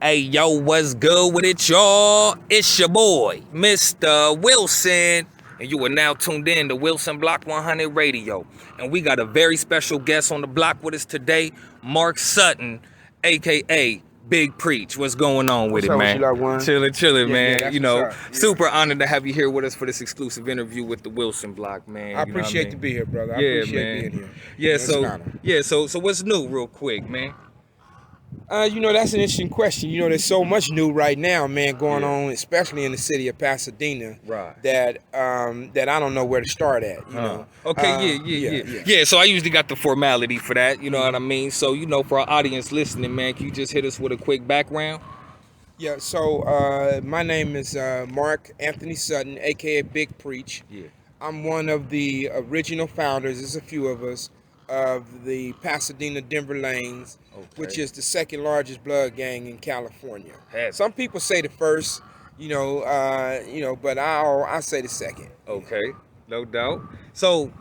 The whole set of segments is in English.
Hey, yo, what's good with it, y'all? It's your boy, Mistah Wilson, and you are now tuned in to WilsonBlock100 Radio. And we got a very special guest on the block with us today, Mark Sutton, a.k.a. Big Preach. What's going on with What's it, up, man? what you like, one? Chilling, Yeah, man. yeah, You know, yeah. super honored to have you here with us for this exclusive interview with the Wilson Block, man. I appreciate to be here, brother. I appreciate being here. It's an honor. So what's new, real quick, man? That's an interesting question. There's so much new right now, man, going on, especially in the city of Pasadena. Right. That I don't know where to start at. Yeah. So I usually got the formality for that. You know what I mean? So for our audience listening, man, can you just hit us with a quick background? Yeah. So my name is Mark Anthony Sutton, aka Big Preach. Yeah. I'm one of the original founders. There's a few of us. Of the Pasadena Denver Lanes, which is the second largest blood gang in California. Some people say the first, but I say the second. Okay, no doubt. So,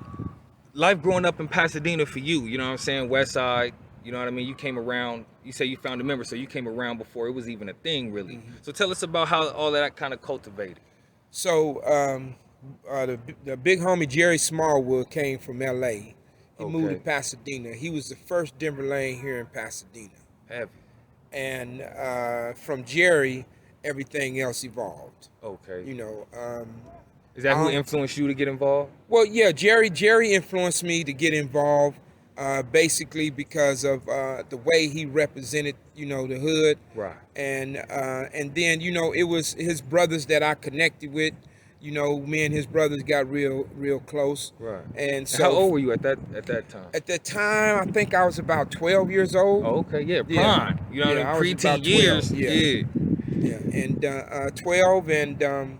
life growing up in Pasadena for you, you know what I'm saying, West Side, you know what I mean, you came around, you say you found a member, so you came around before it was even a thing, really. Mm-hmm. So tell us about how all that kind of cultivated. So, the big homie Jerry Smallwood came from L.A., He moved to Pasadena. He was the first Denver Lane here in Pasadena. Heavy. And from Jerry, everything else evolved. Okay. Is that who influenced you to get involved? Well, yeah, Jerry influenced me to get involved, basically because of the way he represented, the hood. Right. And then, it was his brothers that I connected with. Me and his brothers got real close. Right. And so, how old were you at that time? At that time, I think I was about 12 years old. Oh, okay, yeah, prime. Yeah. Pre-teen years. Yeah. And 12 and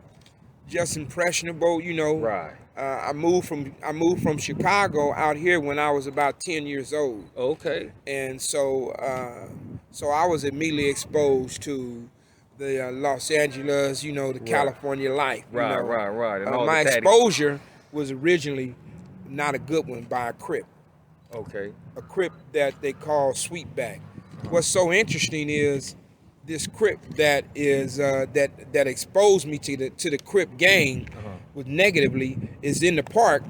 just impressionable. Right. I moved from Chicago out here when I was about 10 years old. Okay. And so I was immediately exposed to the Los Angeles, the California life. Right. And my exposure was originally not a good one by a Crip. Okay. A Crip that they call Sweetback. What's so interesting is this Crip that is that exposed me to the Crip gang was negatively is in the park,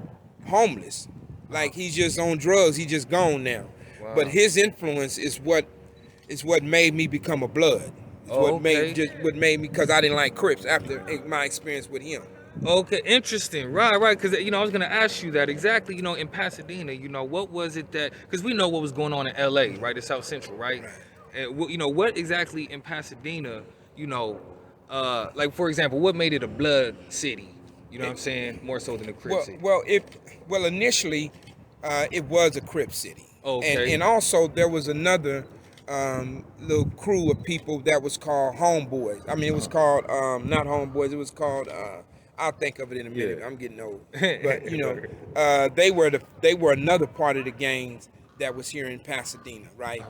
homeless. Like he's just on drugs, he's just gone now. Wow. But his influence is what made me become a blood. What made me, because I didn't like Crips after my experience with him. Okay, interesting. Right. Because I was gonna ask you that exactly. In Pasadena, what was it that? Because we know what was going on in L.A., right, the South Central, right? And what exactly in Pasadena, like for example, what made it a blood city? You know what I'm saying? More so than a Crip city. Well, initially, it was a Crip city. Okay. And also there was another little crew of people that was called Homeboys. I mean, it was called not Homeboys. It was called I'll think of it in a minute. Yeah. I'm getting old, but they were another part of the gangs that was here in Pasadena, right?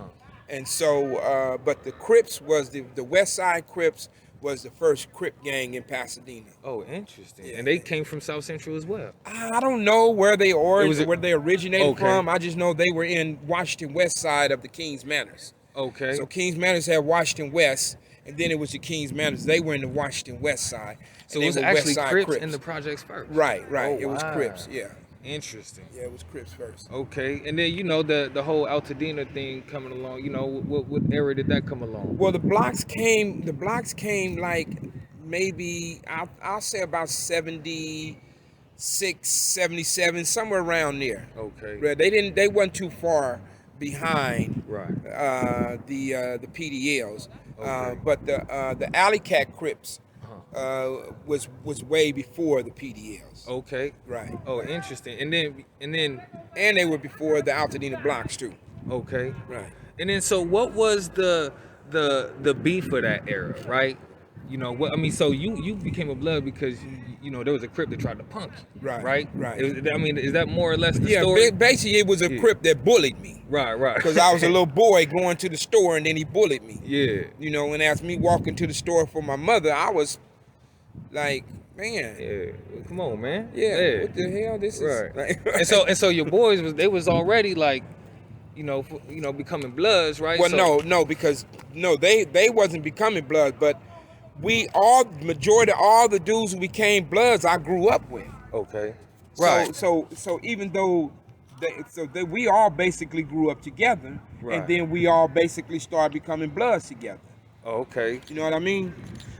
And so, but the Crips was the West Side Crips was the first Crip gang in Pasadena. Oh, interesting. Yeah. And they came from South Central as well. I don't know where they originated from. I just know they were in Washington West Side of the Kings Manors. Okay. So Kings Manors had Washington West, and then it was the Kings Manors. They were in the Washington West Side. So it was actually Crips in the projects first. Right. Oh, it was Crips, yeah. Interesting. Yeah, it was Crips first. Okay, and then the whole Altadena thing coming along. What era did that come along? Well, the blocks came like maybe I'll say about 76, 77, somewhere around there. Okay. They wasn't too far behind the PDLs, but the Alley Cat Crips was way before the PDLs. Okay. Right. Oh, interesting. And they were before the Altadena blocks too. Okay. Right. And then so what was the beef of that era, right? So you became a blood because there was a Crip that tried to punk you. Right. Is that more or less the story? Yeah, basically it was a Crip that bullied me. Right. Because I was a little boy going to the store and then he bullied me. Yeah. And as me walking to the store for my mother, I was like, man. Yeah. Come on, man. Yeah. What the hell? This is right. And so your boys was already like becoming Bloods, right? Well, no, because they wasn't becoming Bloods, but majority of all the dudes who became Bloods, I grew up with. Okay. Right. So even though we all basically grew up together, right. and then we all basically started becoming Bloods together. Okay. You know what I mean?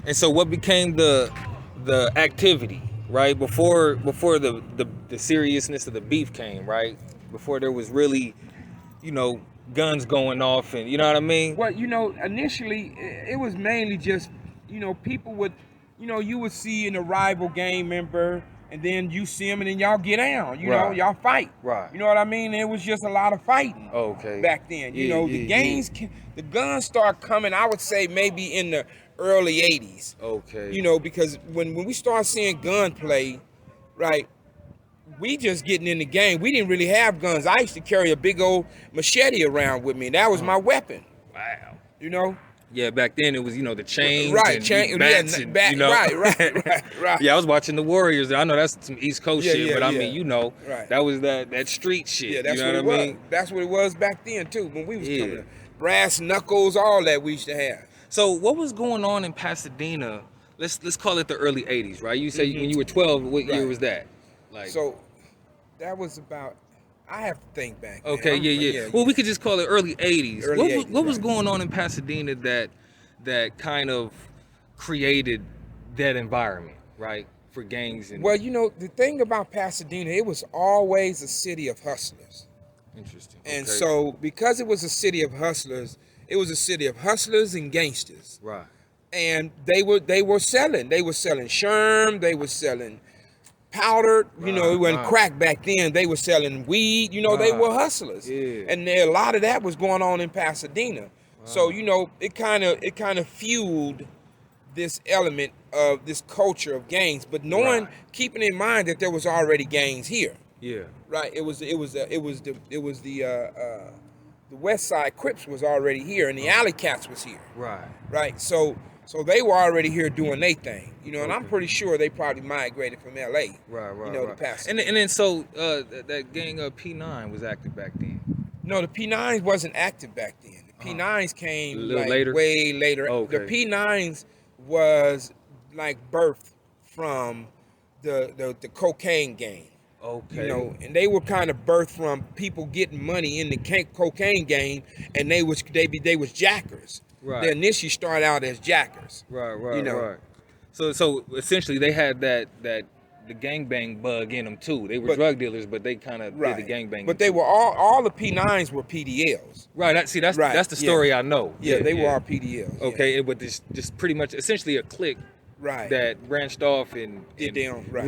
And so what became the activity, right? Before the seriousness of the beef came, right? Before there was really, guns going off, and you know what I mean? Well, initially it was mainly just, people would, you would see an rival gang member, and then you see them, and then y'all get down. Right. Y'all fight. Right. You know what I mean? It was just a lot of fighting. Okay. Back then, the guns start coming. I would say maybe in the early '80s. Okay. Because when we start seeing gunplay, right, we just getting in the game. We didn't really have guns. I used to carry a big old machete around with me, and that was my weapon. Wow. Yeah, back then it was, the chains, right? And bats, and, right. Yeah, I was watching the Warriors. I know that's some East Coast shit, but I mean, right. that was that street shit. Yeah, that's you know what I mean? That's what it was back then too. When we was coming up. Brass knuckles, all that we used to have. So what was going on in Pasadena? Let's call it the early '80s, right? You say when you were 12. What year was that? So that was about. I have to think back. Okay, yeah. Well, we could just call it early '80s. What was going on in Pasadena that kind of created that environment, right, for gangs? Well, the thing about Pasadena, it was always a city of hustlers. Interesting. And so, because it was a city of hustlers, it was a city of hustlers and gangsters. Right. And they were selling. They were selling sherm. They were selling powder, it wasn't crack back then. They were selling weed, they were hustlers. Yeah. And a lot of that was going on in Pasadena. So, it kind of fueled this element of this culture of gangs, but keeping in mind that there was already gangs here. Yeah. Right. It was the West Side Crips was already here, and the Alley Cats was here. Right. Right. So they were already here doing their thing, and I'm pretty sure they probably migrated from LA. Right. To Pasadena. And then so that gang of P9 was active back then. No, the P9s wasn't active back then. The P9s came later? way later. Okay. The P9s was birthed from the cocaine gang. Okay. And they were kind of birthed from people getting money in the cocaine game, and they was jackers. Right. They initially started out as jackers. Right. Right. So essentially they had the gangbang bug in them too. They were drug dealers, but they kind of did the gangbang. But they were all the P9s were PDLs. Right. That's the story I know. Yeah, they were all PDLs. Okay, but this just pretty much essentially a clique. Right. That branched off and did their own did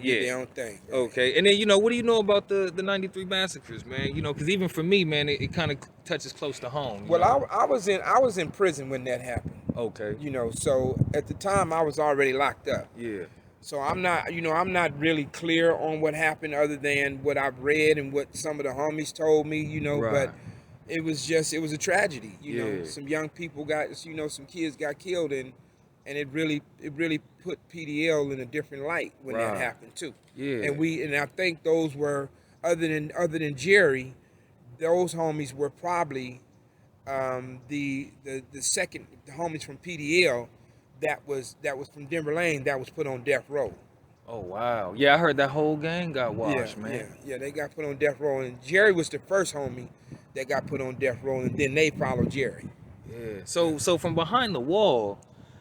their own thing. Right. Okay, and then what do you know about the '93 massacres, man? Because even for me, man, it kind of touches close to home. Well, I was in prison when that happened. Okay. So at the time I was already locked up. Yeah. So I'm not really clear on what happened other than what I've read and what some of the homies told me. Right. But it was a tragedy. Some young people some kids got killed and it really put PDL in a different light when that happened too. Yeah. And I think those were other than Jerry, those homies were probably the second homies from PDL that was from Denver Lane that was put on death row. Oh wow. Yeah, I heard that whole gang got washed, man. Yeah, they got put on death row, and Jerry was the first homie that got put on death row, and then they followed Jerry. Yeah. So from behind the wall,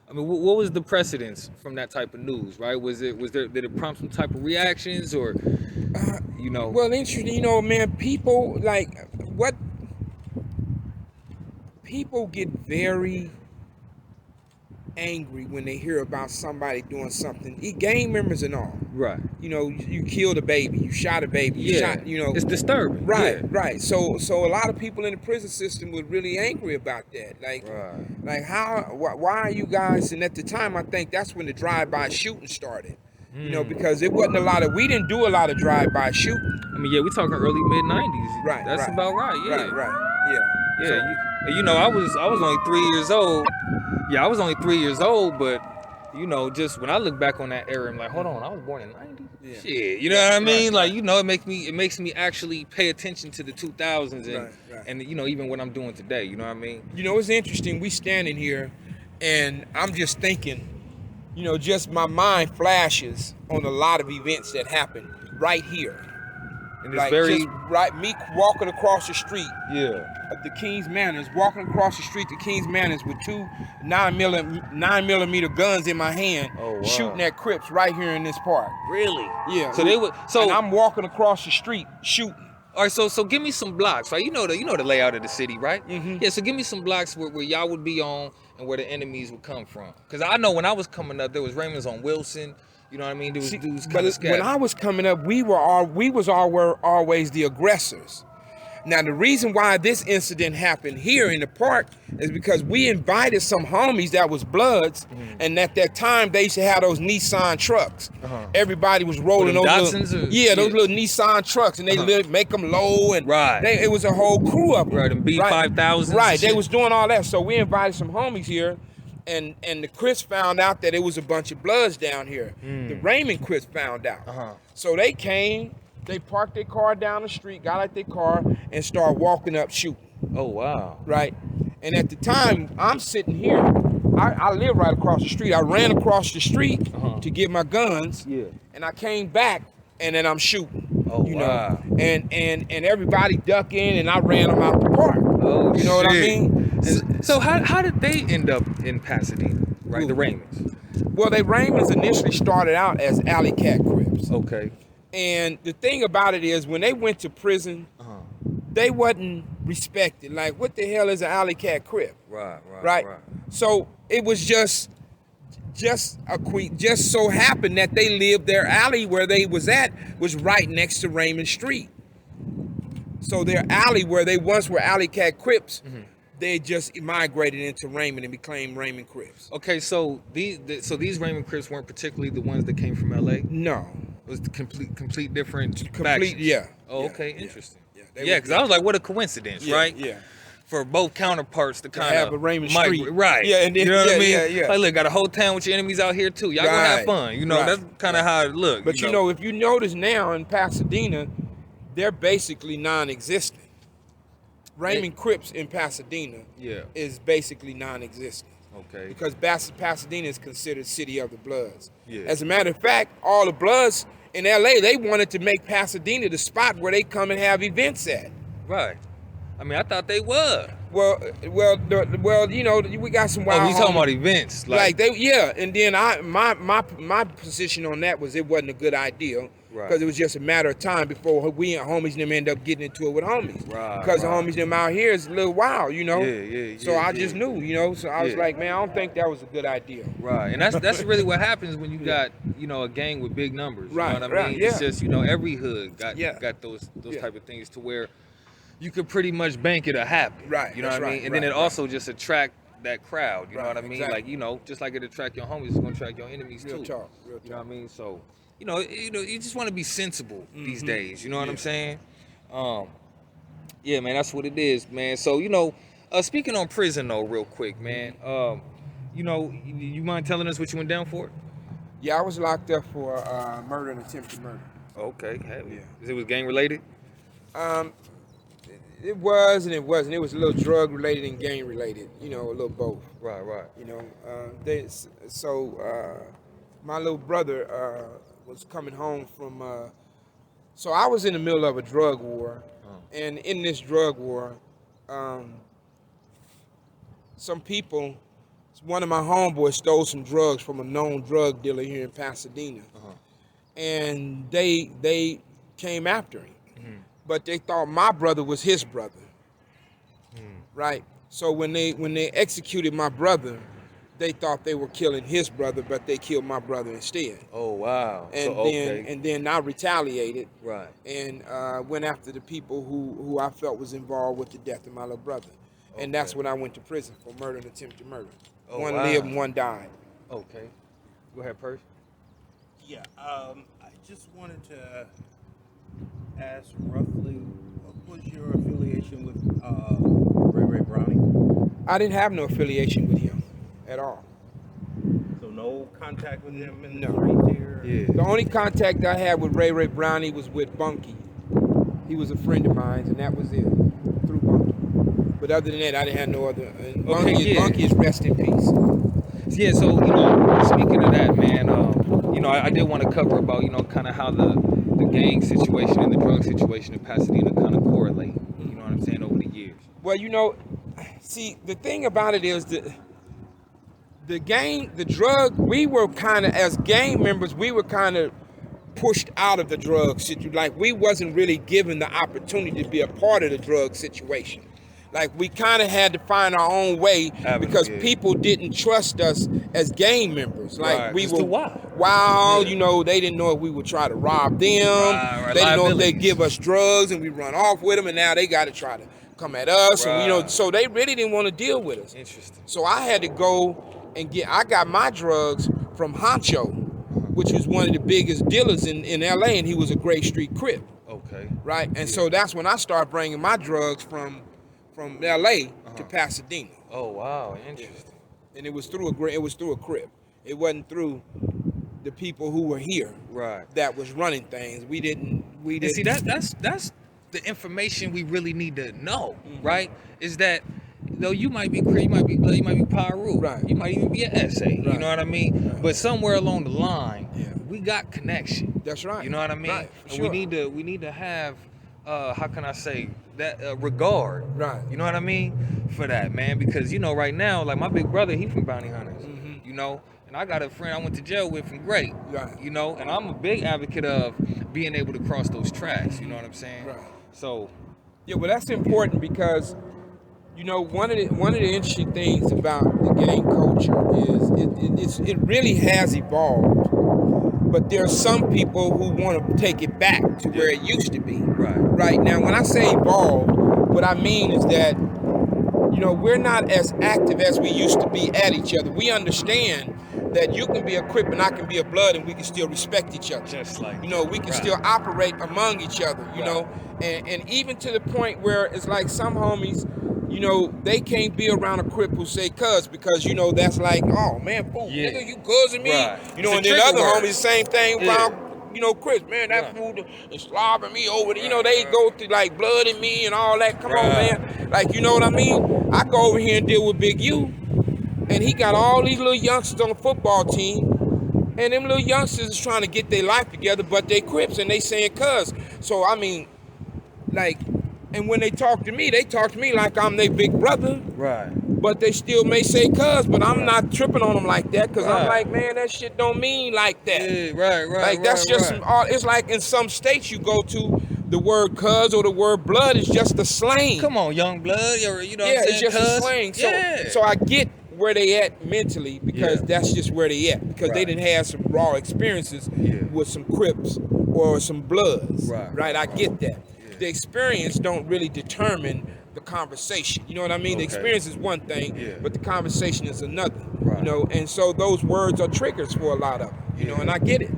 I mean, what was the precedence from that type of news, right? Did it prompt some type of reactions or, Well, interesting, man, people people get very angry when they hear about somebody doing something, gang members and all. Right. You killed a baby, you shot a baby, you shot, It's disturbing. Right, yeah. Right. So a lot of people in the prison system were really angry about that. Why are you guys? And at the time, I think that's when the drive-by shooting started. Because it wasn't we didn't do a lot of drive-by shooting. I mean, yeah, we're talking early mid-90s. Right. That's about right. Yeah. Right. Yeah. Yeah. I was only 3 years old. Yeah, I was only 3 years old, but you know, just when I look back on that era, I'm like, hold on, I was born in '90. Yeah. Shit, you know what I mean? Right, Like, you know, it makes me actually pay attention to the 2000s and Right. and you know, even what I'm doing today. You know what I mean? You know, it's interesting. We standing here, and I'm just thinking, you know, just my mind flashes on a lot of events that happened right here. And it's very me walking across the street. Yeah. The King's Manors, walking across the street to King's Manors with two 9mm guns in my hand, Oh, wow. shooting at Crips right here in this park. Really? Yeah. So they would. So and I'm walking across the street shooting. All right, so give me some blocks, right? You know the layout of the city, right? Mhm. Yeah, so give me some blocks where y'all would be on and where the enemies would come from. Because I know when I was coming up, there was Raymond's on Wilson. You know what I mean? There was dudes kind of scattered. When I was coming up, we were always the aggressors. Now, the reason why this incident happened here in the park is because we invited some homies that was Bloods, and at that time, they used to have those Nissan trucks. Everybody was rolling those Datsuns little, or- those little Nissan trucks, and they make them low, and Right. it was a whole crew of them. Right, them B5000s. Right, and they shit. was doing all that, so we invited some homies here, and the Crips found out that it was a bunch of Bloods down here. The Raymond Crips found out. So they came, they parked their car down the street, got out their car, and started walking up shooting, Oh, wow. right? And at the time, I'm sitting here. I live right across the street. I ran across the street to get my guns, Yeah. and I came back, and then I'm shooting. Oh, you wow. know, and everybody ducking, and I ran them out the park. Oh, you know what I shit. mean? So how did they end up in Pasadena, right? The Raymonds. Well, they Raymonds initially started out as Alley Cat Crips. Okay. And the thing about it is, when they went to prison, they wasn't respected. Like, what the hell is an Alley Cat Crip? Right? So it was just so happened that they lived, their alley where they was at was right next to Raymond Street. So their alley where they once were Alley Cat Crips, they just migrated into Raymond and became Raymond Crips. Okay, so these Raymond Crips weren't particularly the ones that came from LA. No. It was the complete different Complete, factions. yeah. Oh, Yeah, okay, yeah, interesting. yeah. Yeah, because I was like, what a coincidence, Yeah, right? yeah. For both counterparts to kind have of a Raymond Street. right? Yeah, and then, you know what I mean. yeah. Like, look, got a whole town with your enemies out here too. Y'all gonna have Right, fun. You know, right, that's kind of how it looked. But you know, if you notice now in Pasadena, they're basically non-existent. Raymond Crips in Pasadena is basically non-existent. Okay. Because Pasadena is considered city of the Bloods. Yeah. As a matter of fact, all the Bloods in LA, they wanted to make Pasadena the spot where they come and have events at. Right. I mean, I thought they were. Well, you know, we got some wild. Oh, you talking homies. about events? Like they, and then my position on that was it wasn't a good idea. Right. Because it was just a matter of time before we and homies and them end up getting into it with homies. Right. Because the homies them out here is a little wild, you know. Yeah. So I just knew, you know. So I was like, man, I don't think that was a good idea. Right, and that's really what happens when you got, you know, a gang with big numbers. You Right, know what I right, mean? yeah. It's just, you know, every hood got those type of things to where you could pretty much bank it to happen. Right, You know that's what I mean? right, And then right, it also just attract that crowd. You know Right, what I mean? exactly. Like, you know, just like it attract your homies, it's gonna attract your enemies Real too. talk, real talk. You know what I mean? So, you know, you just want to be sensible these days. You know what I'm saying? Yeah, man, that's what it is, man. So, you know, speaking on prison though, real quick, man. You know, you mind telling us what you went down for? Yeah, I was locked up for murder and attempted murder. Okay, hell Yeah. It was gang related? It was and it wasn't. It was a little drug related and gang related. You know, a little both. Right. You know, my little brother was coming home from. So I was in the middle of a drug war, and in this drug war, some people, one of my homeboys stole some drugs from a known drug dealer here in Pasadena, and they came after him. But they thought my brother was his brother, right? So when they executed my brother, they thought they were killing his brother, but they killed my brother instead. Oh wow! And then I retaliated, right, and went after the people who I felt was involved with the death of my little brother, and that's when I went to prison for murder and attempted murder. One lived and one died. Okay, go ahead, Persh. Yeah, I just wanted to ask roughly, what was your affiliation with Ray Browning? I didn't have no affiliation with him at all. So no no contact with him in the No. streets here? Yeah. The only contact I had with Ray Brownie was with Bunky. He was a friend of mine, and that was it, through Bunky. But other than that, I didn't have no other. And Bunky is rest in peace. Yeah, so, speaking of that, man, I did want to cover about, kind of how the gang situation and the drug situation in Pasadena kind of correlate, you know what I'm saying, over the years. Well, see, the thing about it is that the drug, we were kind of, as gang members, we were kind of pushed out of the drug situation. Like, we wasn't really given the opportunity to be a part of the drug situation. Like, we kind of had to find our own way because people didn't trust us as gang members. Like, we were wild, they didn't know if we would try to rob them. They didn't know if they'd give us drugs and we run off with them, and now they got to try to come at us. And, so they really didn't want to deal with us. Interesting. So I had to go and I got my drugs from Honcho, which was one of the biggest dealers in LA, and he was a Gray Street Crip. Okay. Right? And so that's when I started bringing my drugs from LA to Pasadena. Oh wow, interesting. And it was through a crib. It wasn't through the people who were here. Right. That was running things. We didn't see that's the information we really need to know, right? Is that though you might be Crip, you might be Blood, you might be Pyru, right? You might even be an SA, you know what I mean? Right. But somewhere along the line, we got connection. That's right. You know what I mean? Right, and we need to have how can I say that regard, right? You know what I mean, for that, man, because right now, like my big brother, he from Bounty Hunters, and I got a friend I went to jail with from Great, right? And I'm a big advocate of being able to cross those tracks. You know what I'm saying? Right. So, yeah, well, that's important because one of the interesting things about the gang culture is it really has evolved. But there's some people who want to take it back to where it used to be. Right now, when I say evolved, what I mean is that, we're not as active as we used to be at each other. We understand that you can be a Crip and I can be a Blood and we can still respect each other. Just like we can still operate among each other, and even to the point where it's like some homies, they can't be around a Crip who say cuz because, that's like, oh man, boom, nigga, you cousin me. And then other homies, same thing around, Chris, man, that fool is slobbing me over there. They go through like Blood and me and all that. Come on, man. Like, you know what I mean? I go over here and deal with Big U, and he got all these little youngsters on the football team, and them little youngsters is trying to get their life together, but they Crips and they saying cuz. So, I mean, like, and when they talk to me like I'm their big brother. Right. But they still may say cuz, but I'm not tripping on them like that because I'm like, man, that shit don't mean like that. Yeah, right. Like, that's just it's like in some states you go to, the word cuz or the word blood is just a slang. Come on, young blood, what I'm saying? It's just a slang. So I get where they at mentally because that's just where they at because they didn't have some raw experiences with some Crips or some Bloods. Right. I get that. The experience don't really determine the conversation. You know what I mean? The experience is one thing, but the conversation is another. And so those words are triggers for a lot of them. And I get it.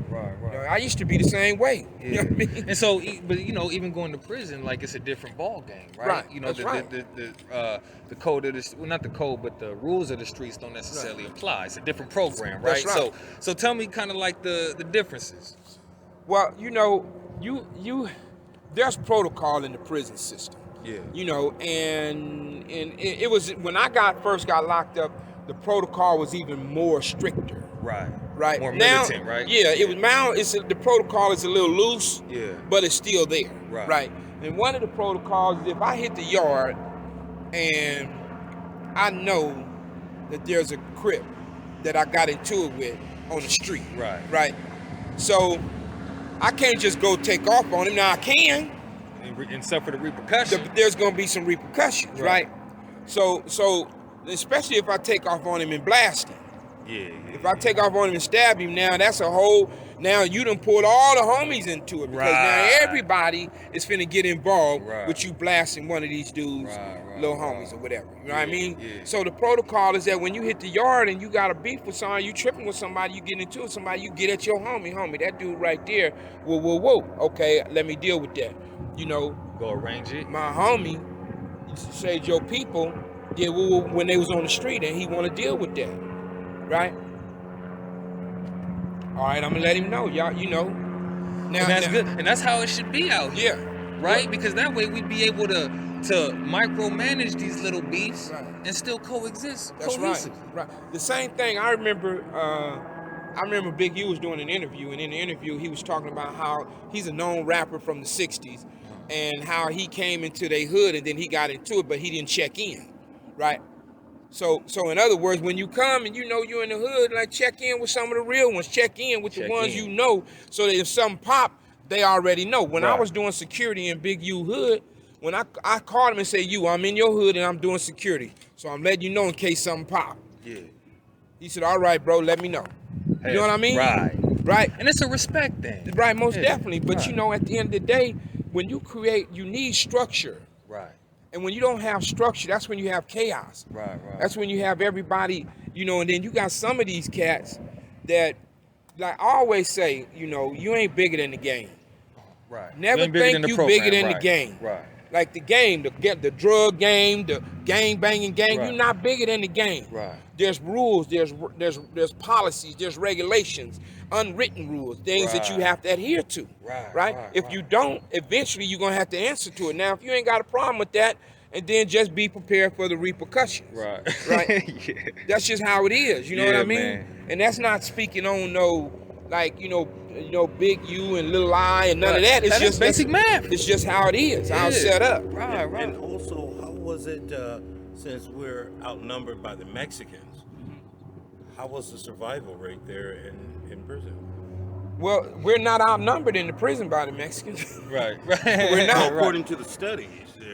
I used to be the same way. You know what I mean? And so, but even going to prison, like it's a different ball game, right? The code of the not the code, but the rules of the streets don't necessarily apply. It's a different program, right? That's right. So tell me kind of like the differences. Well, there's protocol in the prison system. And it was when I first got locked up, the protocol was even more stricter. Right. More now, militant, right? Yeah, it was now the protocol is a little loose. But it's still there. Right. And one of the protocols is if I hit the yard and I know that there's a Crip that I got into it with on the street. Right. So I can't just go take off on him. Now I can. And suffer the repercussions. There's going to be some repercussions, right? So especially if I take off on him and blast him. If I take off on him and stab him, now that's a whole. Now you done pulled all the homies into it because now everybody is finna get involved with you blasting one of these dudes, little homies or whatever. You know what I mean? So the protocol is that when you hit the yard and you got a beef with somebody, you tripping with somebody, you get into it with somebody, you get at your homie, that dude right there. Whoa. Okay, let me deal with that. Go arrange it. My homie said your people did when they was on the street and he want to deal with that, right? All right, I'm gonna let him know, y'all. You know, now And that's good, and that's how it should be out here, right? Yeah. Because that way we'd be able to micromanage these little beefs Right. and still coexist. That's cohesive. right. The same thing I remember. I remember Big U was doing an interview, and in the interview he was talking about how he's a known rapper from the '60s, and how he came into their hood and then he got into it, but he didn't check in, right? So in other words, when you come and you know you're in the hood, like check in with some of the real ones, check in with the ones you know, so that if something pop, they already know. When I was doing security in Big U hood, when I called him and said, I'm in your hood and I'm doing security, so I'm letting you know in case something pop. Yeah. He said, all right, bro, let me know. You know what I mean? Right. And it's a respect thing. Right, most definitely. But you know, at the end of the day, when you create, you need structure. Right. And when you don't have structure, that's when you have chaos. Right. That's when you have everybody, and then you got some of these cats that, like I always say, you ain't bigger than the game. Right. Never think you bigger than the game. Right. Like the game, the drug game, the gang banging game, you're not bigger than the game. Right. There's rules, there's policies, there's regulations, unwritten rules, things that you have to adhere to. Right? If you don't, eventually you're gonna have to answer to it. Now, if you ain't got a problem with that, and then just be prepared for the repercussions. Right? Yeah. That's just how it is. You know what I mean? Man. And that's not speaking on no, like, Big U and Little I and none of that. It's just basic math. It's just how it is, how it's set up. Right. And also, how was it, since we're outnumbered by the Mexicans, how was the survival rate there in prison? Well, we're not outnumbered in the prison by the Mexicans. Right. We're not. According to the studies.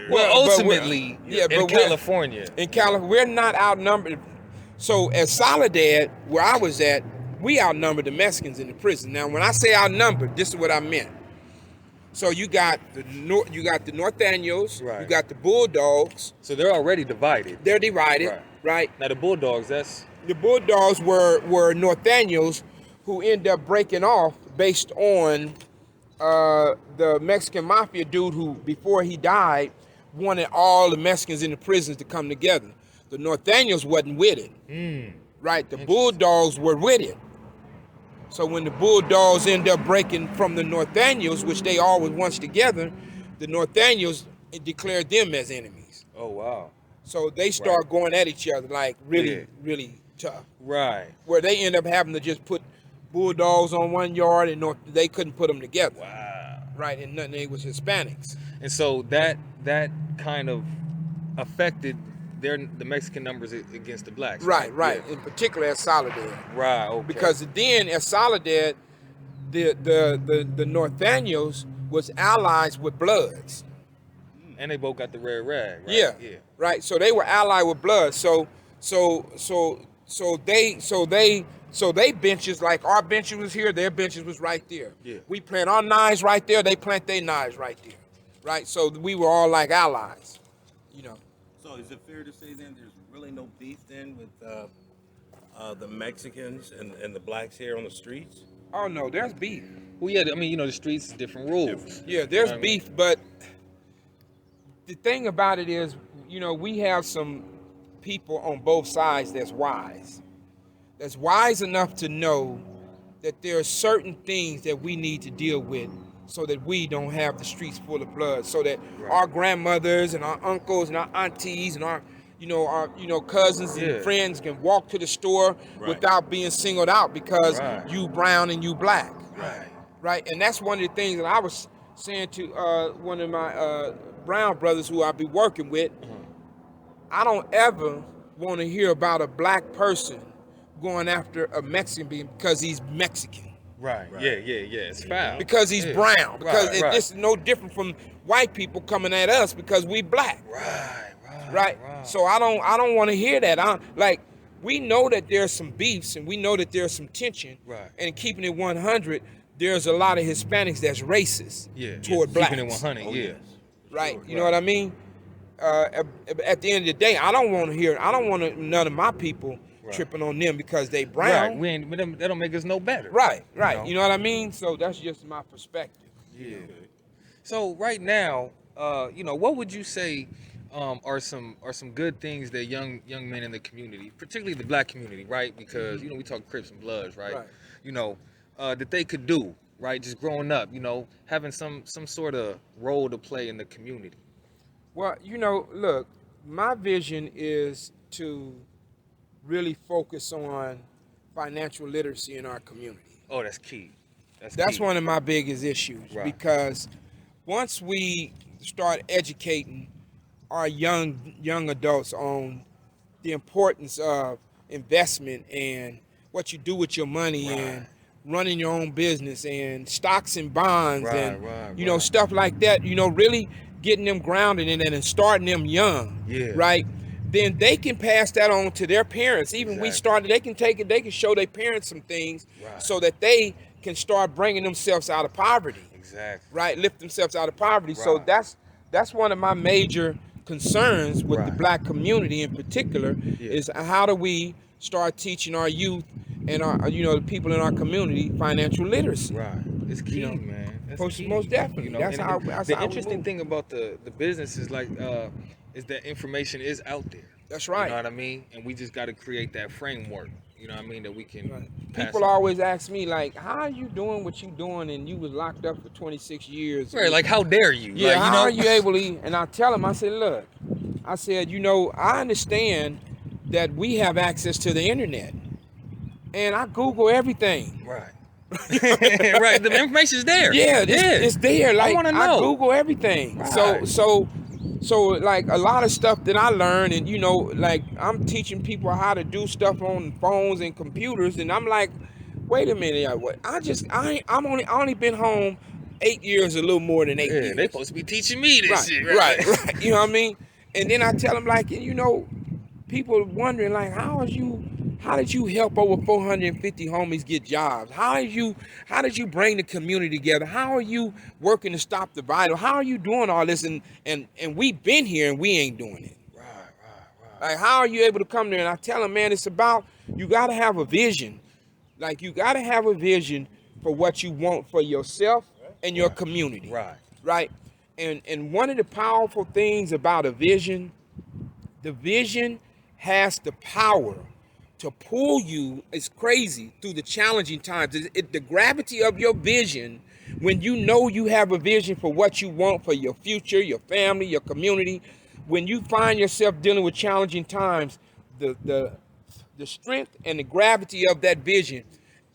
Well, but ultimately, in California. In California, we're not outnumbered. So at Soledad, where I was at, we outnumbered the Mexicans in the prison. Now, when I say outnumbered, this is what I meant. So you got the Norteños, you got the Bulldogs. So they're already divided. They're divided, right? Now the Bulldogs, the Bulldogs were Norteños who end up breaking off based on the Mexican mafia dude who, before he died, wanted all the Mexicans in the prisons to come together. The Norteños wasn't with it, right? The Bulldogs were with it. So when the Bulldogs end up breaking from the Norteños, which they all was once together, the Norteños declared them as enemies. Oh, wow. So they start going at each other like really, really tough. Right. Where they end up having to just put Bulldogs on one yard and they couldn't put them together. Wow. Right, and nothing, they was Hispanics. And so that kind of affected the Mexican numbers against the blacks. Right. Yeah. In particular at Soledad. Right. Okay. Because then at Soledad, the Norteños was allies with Bloods. And they both got the red rag. Right? Yeah. Right. So they were allied with Bloods. So they benches, like our benches was here, their benches was right there. Yeah. We plant our knives right there, they plant their knives right there. Right. So we were all like allies. So is it fair to say then there's really no beef then with the Mexicans and the blacks here on the streets? Oh no, there's beef. Well, yeah, I mean, the streets is different rules. Yeah, there's beef, but the thing about it is, we have some people on both sides that's wise. That's wise enough to know that there are certain things that we need to deal with so that we don't have the streets full of blood, so that our grandmothers and our uncles and our aunties and our cousins and friends can walk to the store without being singled out because you brown and you black. Right. And that's one of the things that I was saying to one of my brown brothers who I be working with. I don't ever want to hear about a black person going after a Mexican because he's Mexican. Right. Yeah. It's foul. Because he's brown. Because this is no different from white people coming at us because we black. Right. So I don't want to hear that. We know that there's some beefs and we know that there's some tension. Right. And keeping it 100, there's a lot of Hispanics that's racist toward blacks. Keeping it 100, Right. You know what I mean? At the end of the day, I don't want none of my people tripping on them because they brown. Right. That don't make us no better. Right. You know what I mean? So that's just my perspective. Yeah. So right now, what would you say are some good things that young men in the community, particularly the black community, right? Because we talk Crips and Bloods, right? that they could do, right? Just growing up, having some sort of role to play in the community. Well, look, my vision is to really focus on financial literacy in our community. Oh, that's key. That's key. one of my biggest issues, Right. because once we start educating our young adults on the importance of investment and what you do with your money, Right. and running your own business and stocks and bonds, Right, and right. stuff like that, really getting them grounded in it and starting them young, Yeah. right? Then they can pass that on to their parents. Even we Exactly. started, they can take it, they can show their parents some things, Right. so that they can start bringing themselves out of poverty. Exactly. Right, lift themselves out of poverty. So Right. that's one of my major concerns with the Right. black community in particular, Yeah. is how do we start teaching our youth and our the people in our community financial literacy. Right. It's key, You know, man. That's most key. definitely. That's and how the how we interesting move. thing about the business is is that information is out there. That's right. You know what I mean? And we just got to create that framework. You know what I mean? That we can. Right. pass People it. always ask me, like, how are you doing what you doing and you was locked up for 26 years? Right. Like, how dare you? Yeah, Like, how are you able to? And I tell them, I said, look, I said, I understand that we have access to the internet, and I Google everything. Right. Right. The information's there. Yeah, it's there. Like, wanna know. Google everything. Right. So like a lot of stuff that I learned, and like I'm teaching people how to do stuff on phones and computers, and I'm like, wait a minute, what? I only been home 8 years, a little more than 8 Yeah, years. they supposed to be teaching me this Right, shit. right. You know what I mean? And then I tell them, like, people wondering, like, how did you help over 450 homies get jobs? How did you bring the community together? How are you working to stop the violence? How are you doing all this? And we've been here and we ain't doing it. Right. Like, how are you able to come there? And I tell them, man, it's about, you got to have a vision. Like, you got to have a vision for what you want for yourself and your community. Right. Right? And one of the powerful things about a vision, the vision has the power to pull you, it's crazy, through the challenging times. The gravity of your vision, when you have a vision for what you want for your future, your family, your community, when you find yourself dealing with challenging times, the strength and the gravity of that vision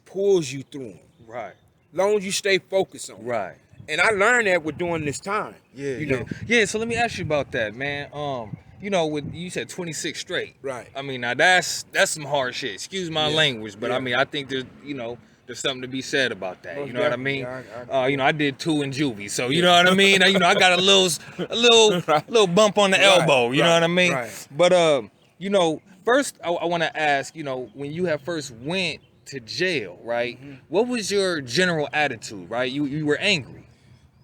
pulls you through them. Right. As long as you stay focused on it. Right. And I learned that with doing this time. Yeah. So let me ask you about that, man. With you said 26 straight. Right. I mean, now that's some hard shit. Excuse my language, but Yeah. I mean, I think there's something to be said about that. Most You know what I mean? definitely. I did 2 in juvie, so you know what I mean. I got a little bump on the elbow. You know what I mean? Right. But first I want to ask, when you had first went to jail, right? Mm-hmm. What was your general attitude, right? You were angry.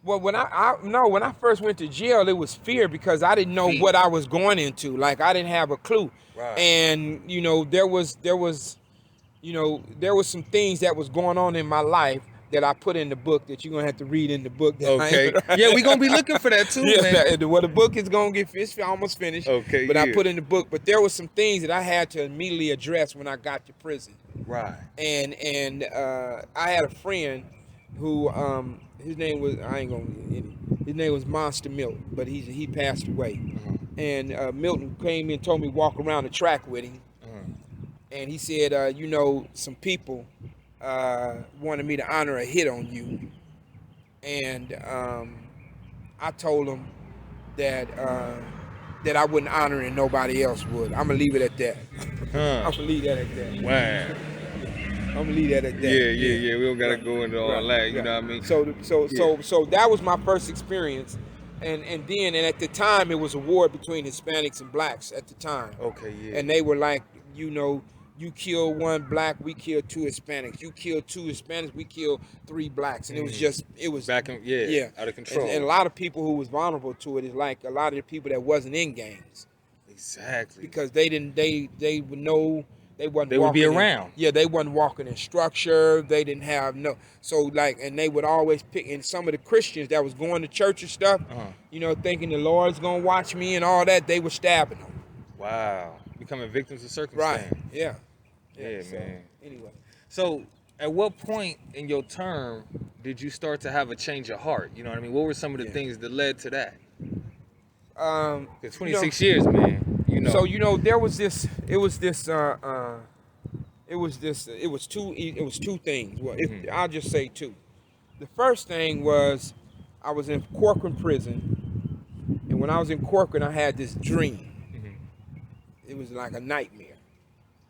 Well, when I first went to jail, it was fear, because I didn't know Fear. what I was going into. Like, I didn't have a clue. Right. And there was some things that was going on in my life that I put in the book that you're gonna have to read in the book. Okay. Yeah, we're gonna be looking for that too, man. Well, the book is gonna get almost finished. Okay, But yeah. I put in the book. But there was some things that I had to immediately address when I got to prison. Right. And I had a friend who his name was Monster Milton, but he passed away. And Milton came and told me to walk around the track with him, and he said, some people wanted me to honor a hit on you, and I told him that I wouldn't honor it and nobody else would. I'm gonna leave it at that. I'm gonna leave that at that. Wow. I'm gonna leave that at that. Yeah. We don't gotta go into all that. You know what I mean? So that was my first experience, and at the time it was a war between Hispanics and blacks at the time. Okay, yeah. And they were like, you kill one black, we kill 2 Hispanics. You kill 2 Hispanics, we kill 3 blacks. And it was back in, out of control. And a lot of people who was vulnerable to it is like a lot of the people that wasn't in gangs, Exactly. because they would know. They would be around. They wasn't walking in structure. They didn't have and they would always pick. And some of the Christians that was going to church and stuff, thinking the Lord's gonna watch me and all that, they were stabbing them. Wow. Becoming victims of circumstance. Right. Yeah. Yeah, so, man. Anyway. So At what point in your term did you start to have a change of heart? You know what I mean? What were some of the things that led to that? 26 years, man. You know. So there was this. It was two things. Well, I'll just say two. The first thing was I was in Corcoran prison, and when I was in Corcoran, I had this dream. It was like a nightmare,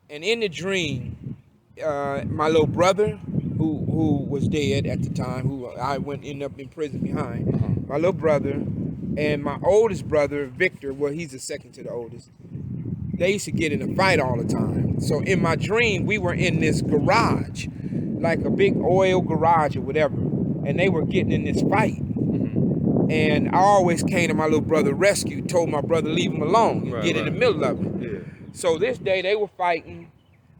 and in the dream, my little brother, who was dead at the time, who I ended up in prison behind, my little brother, and my oldest brother, Victor. Well, he's the second to the oldest. They used to get in a fight all the time. So in my dream, we were in this garage, like a big oil garage or whatever, and they were getting in this fight. And I always came to my little brother rescue, told my brother leave him alone, get in the middle of it. Yeah. So this day they were fighting,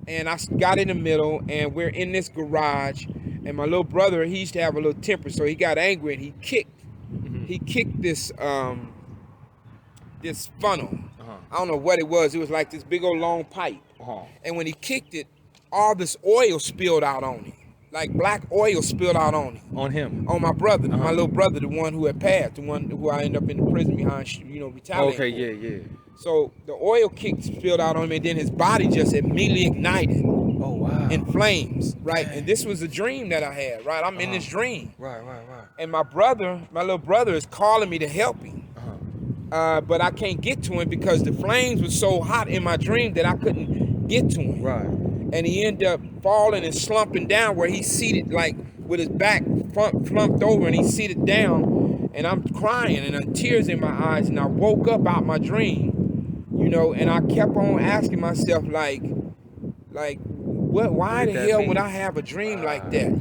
and I got in the middle, and we're in this garage, and my little brother, he used to have a little temper, so he got angry and he kicked this this funnel. I don't know what it was. It was like this big old long pipe. And when he kicked it, all this oil spilled out on him. Like black oil spilled out on him. On him? On my brother, my little brother, the one who had passed, the one who I ended up in the prison behind, retaliating. Okay, for. yeah. So the oil kick spilled out on him, and then his body just immediately ignited. Oh, wow. In flames, right? And this was a dream that I had, right? I'm in this dream. Right. And my little brother is calling me to help him. But I can't get to him because the flames were so hot in my dream that I couldn't get to him. Right. And he ended up falling and slumping down where he's seated, like with his back flumped over, and he's seated down. And I'm crying and I'm tears in my eyes. And I woke up out my dream, and I kept on asking myself, like, what? Why the hell would I have a dream like that? And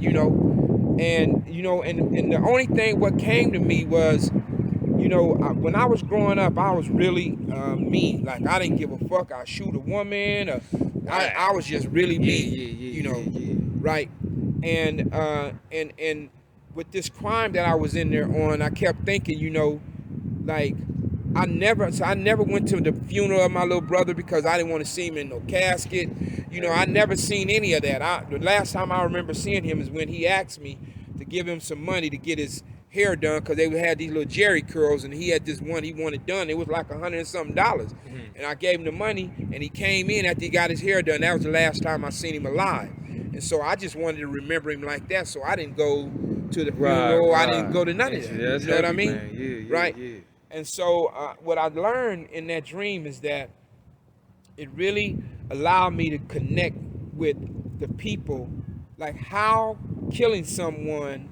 the only thing what came to me was, when I was growing up, I was really mean. Like, I didn't give a fuck. I'd shoot a woman. Or I was just really mean. Right? And with this crime that I was in there on, I kept thinking, I never went to the funeral of my little brother because I didn't want to see him in no casket. I never seen any of that. The last time I remember seeing him is when he asked me to give him some money to get his hair done because they had these little Jerry curls, and he had this one he wanted done. It was like $100 and something. And I gave him the money, and he came in after he got his hair done. That was the last time I seen him alive. And so I just wanted to remember him like that, so I didn't go to the funeral. I didn't go to none of that. Yeah, you know what I mean? Man. Yeah, right? Yeah. And so what I learned in that dream is that it really allowed me to connect with the people, like how killing someone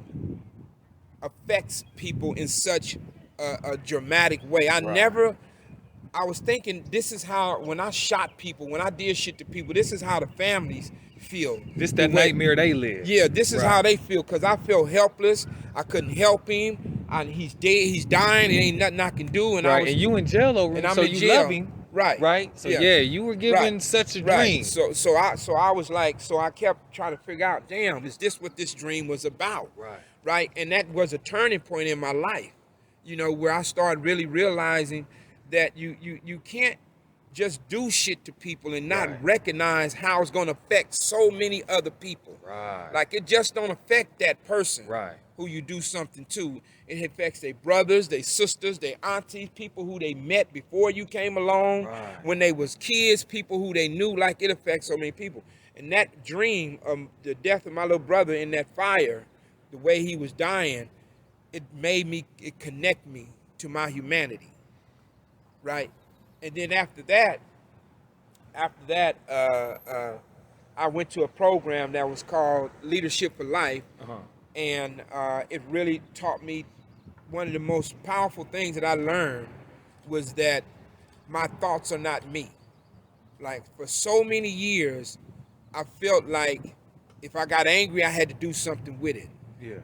affects people in such a dramatic way. I was thinking, this is how, when I shot people, when I did shit to people, this is how the families feel. This that nightmare they live. Yeah, this is how they feel, because I felt helpless. I couldn't help him. He's dead. He's dying. There ain't nothing I can do. And and you in jail over him, so you love him. Right. So you were given such a dream. So I was like, so I kept trying to figure out, damn, is this what this dream was about? Right. And that was a turning point in my life, where I started really realizing that you can't just do shit to people and not recognize how it's going to affect so many other people. Like, it just don't affect that person who you do something to. It affects their brothers, their sisters, their aunties, people who they met before you came along, when they was kids, people who they knew. Like, it affects so many people. And that dream of the death of my little brother in that fire, the way he was dying, it connect me to my humanity, right? And then after that, I went to a program that was called Leadership for Life, and it really taught me, one of the most powerful things that I learned was that my thoughts are not me. Like, for so many years, I felt like if I got angry, I had to do something with it.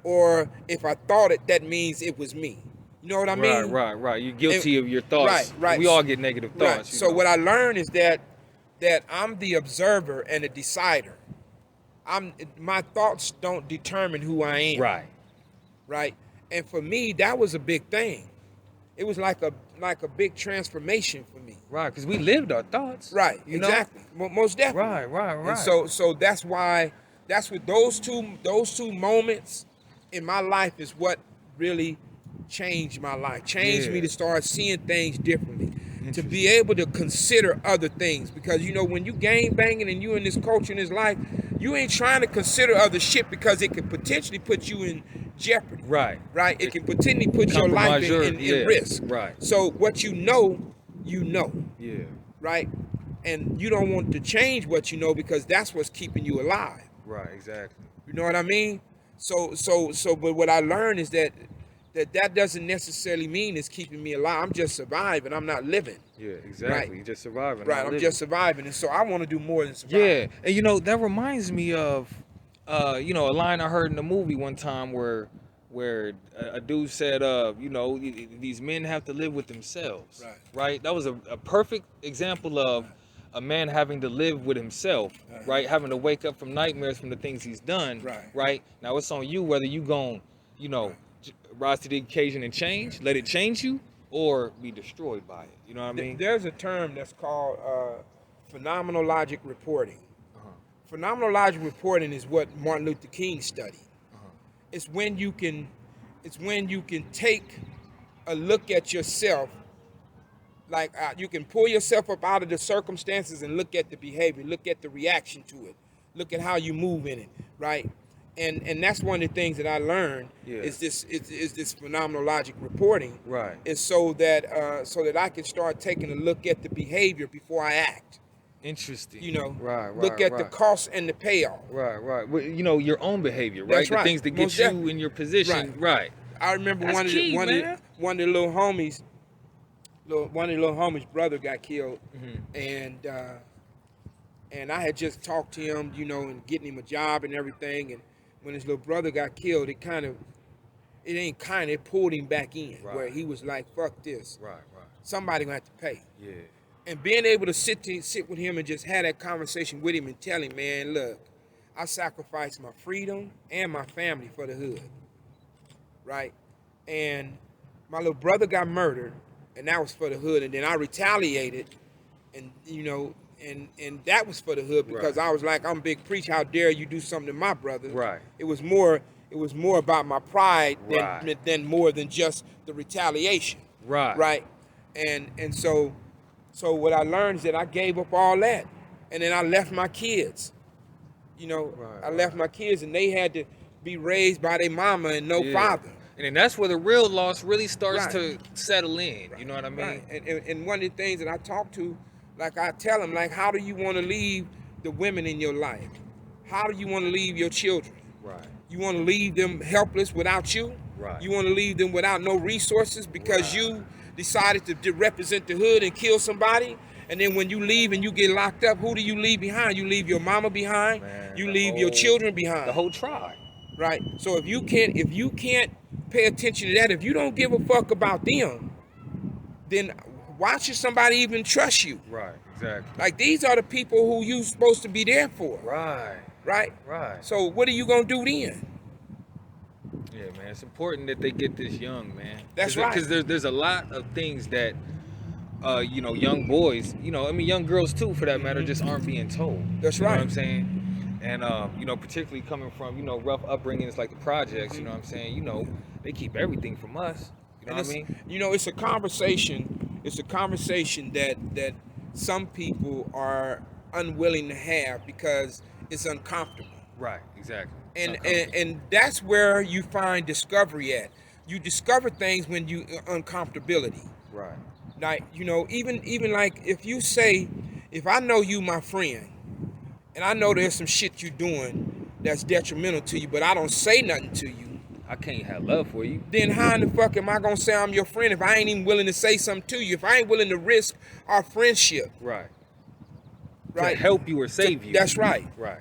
Or if I thought it, that means it was me. You know what I mean? Right. You're guilty of your thoughts. Right. We all get negative thoughts. So what I learned is that I'm the observer and the decider. My thoughts don't determine who I am. Right. And for me, that was a big thing. It was like a big transformation for me. Right, because we lived our thoughts. Right. Exactly. Most definitely. Right. And so that's why That's what those two moments in my life is what really changed my life. Changed me to start seeing things differently. To be able to consider other things. Because you know, when you gang banging and you in this culture in this life, you ain't trying to consider other shit because it could potentially put you in jeopardy. Right. Right? It can potentially put your life in risk. Right. So what you know. Yeah. Right? And you don't want to change what you know because that's what's keeping you alive. Right, exactly. You know what I mean? But what I learned is that doesn't necessarily mean it's keeping me alive. I'm just surviving. I'm not living. Yeah, exactly. Right. You're just surviving. Right, I'm just surviving. And so I want to do more than survive. Yeah, and you know, that reminds me of, you know, a line I heard in a movie one time where a dude said, you know, these men have to live with themselves. Right. Right? That was a perfect example of a man having to live with himself, right? Having to wake up from nightmares from the things he's done, right? Now it's on you whether you gon', you know, rise to the occasion and change, let it change you, or be destroyed by it. You know what I mean? There's a term that's called phenomenologic reporting. Phenomenologic reporting is what Martin Luther King studied. It's when you can take a look at yourself. Like you can pull yourself up out of the circumstances and look at the behavior, look at the reaction to it, look at how you move in it, right? And that's one of the things that I learned is this phenomenologic reporting, right? Is so that I can start taking a look at the behavior before I act. Interesting. You know, right. Look at the cost and the payoff. Right. Well, you know, your own behavior, right? That's right. The things that get you in your position, right? I remember That's one of the little homies. One of the little homies' brother got killed, and I had just talked to him, you know, and getting him a job and everything. And when his little brother got killed, it pulled him back in, where he was like, "Fuck this, right. Somebody gonna have to pay." Yeah. And being able to sit with him and just have that conversation with him and tell him, "Man, look, I sacrificed my freedom and my family for the hood, right? And my little brother got murdered." And that was for the hood, and then I retaliated, and you know, and that was for the hood because I was like, I'm Big Preach. How dare you do something to my brother? Right. It was more about my pride than more than just the retaliation. Right. Right. And so what I learned is that I gave up all that, and then I left my kids. You know, I left my kids, and they had to be raised by their mama and no father. And then that's where the real loss really starts to settle in. You know what I mean? Right. And one of the things that I talk to, like I tell them, like, how do you want to leave the women in your life? How do you want to leave your children? Right. You want to leave them helpless without you? Right. You want to leave them without no resources because you decided to represent the hood and kill somebody? And then when you leave and you get locked up, who do you leave behind? You leave your mama behind. Man, you leave your children behind. The whole tribe. Right. So if you can't pay attention to that, if you don't give a fuck about them, then why should somebody even trust you? Right, exactly. Like, these are the people who you supposed to be there for. Right. So what are you gonna do then? Yeah, man, it's important that they get this young, man. That's right. Because there's a lot of things that you know, young boys, you know, I mean young girls too for that matter, just aren't being told. That's you right. know what I'm saying? And you know, particularly coming from, you know, rough upbringings like the projects, you know what I'm saying? You know, they keep everything from us. You know what I mean? You know, it's a conversation that some people are unwilling to have because it's uncomfortable. Right, exactly. And that's where you find discovery at. You discover things when you uncomfortability. Right. Like, you know, even like if you say, if I know you my friend, and I know there's some shit you doing that's detrimental to you, but I don't say nothing to you, I can't have love for you. then how in the fuck am I gonna say I'm your friend if I ain't even willing to say something to you? If I ain't willing to risk our friendship, right? To help you or save you. That's right. Right.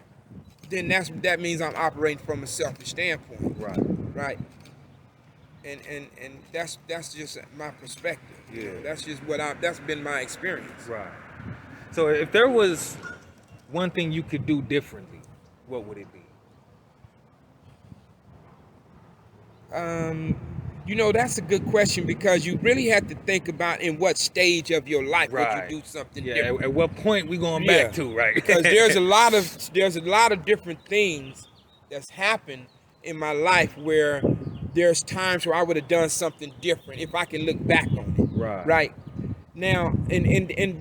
Then that means I'm operating from a selfish standpoint. Right. Right. And that's just my perspective. Yeah. You know, that's been my experience. Right. So if there was one thing you could do differently, what would it be? You know, that's a good question because you really have to think about in what stage of your life would you do something different. At what point we going back to, right? Because there's a lot of different things that's happened in my life where there's times where I would have done something different if I can look back on it. Right. Right. Now,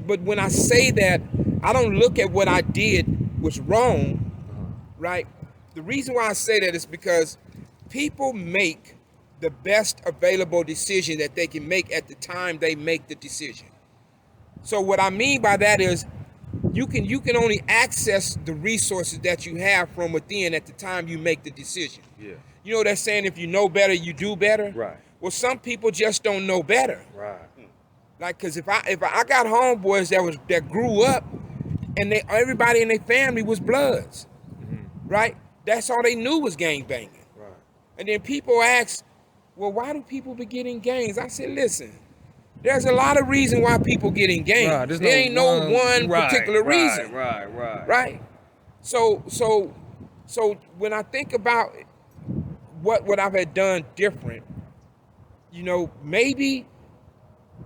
but when I say that, I don't look at what I did was wrong, right? The reason why I say that is because people make the best available decision that they can make at the time they make the decision. So what I mean by that is you can only access the resources that you have from within at the time you make the decision. Yeah. You know that saying, if you know better, you do better? Right. Well, some people just don't know better. Right. Like, cause if I got homeboys that grew up and everybody in their family was Bloods, right? That's all they knew was gang banging. Right. And then people ask, well, why do people be getting gangs? I said, listen, there's a lot of reasons why people get in gangs. Right, there ain't no one particular reason. Right. So when I think about what I've had done different, you know, maybe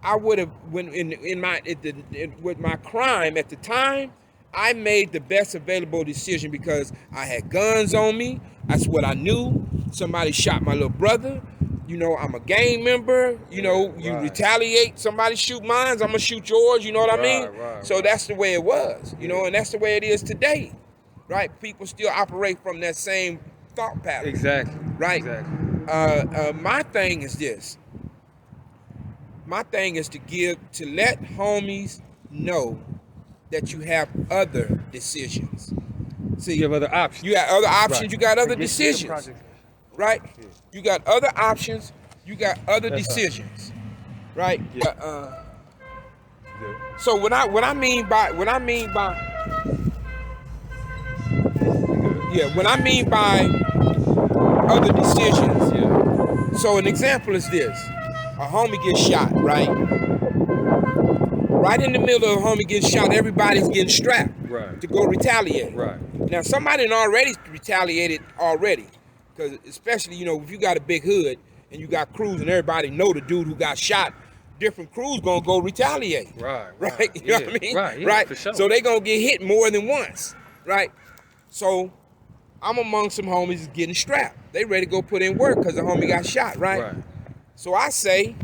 I would have with my crime at the time, I made the best available decision because I had guns on me. That's what I knew. Somebody shot my little brother. You know, I'm a gang member. You know, you retaliate. Somebody shoot mine, I'm gonna shoot yours. You know what I mean? So that's the way it was. You know, and that's the way it is today, right? People still operate from that same thought pattern. Exactly. Right. Exactly. My thing is this. My thing is to let homies know that you have other decisions. See, You have other options. you got other options. Right. You got other Forget your decisions. project. Right? You got other options. You got other decisions. Right? Yeah. So what I mean by other decisions. Yeah. So an example is this. A homie gets shot, right? Right in the middle of a homie getting shot, everybody's getting strapped to go retaliate. Right. Now somebody done already retaliated already. Because especially, you know, if you got a big hood and you got crews and everybody know the dude who got shot, different crews gonna go retaliate. Right? You know what I mean? Right. For sure. So they gonna get hit more than once. Right? So I'm among some homies getting strapped. They ready to go put in work because the homie got shot, right? So I say,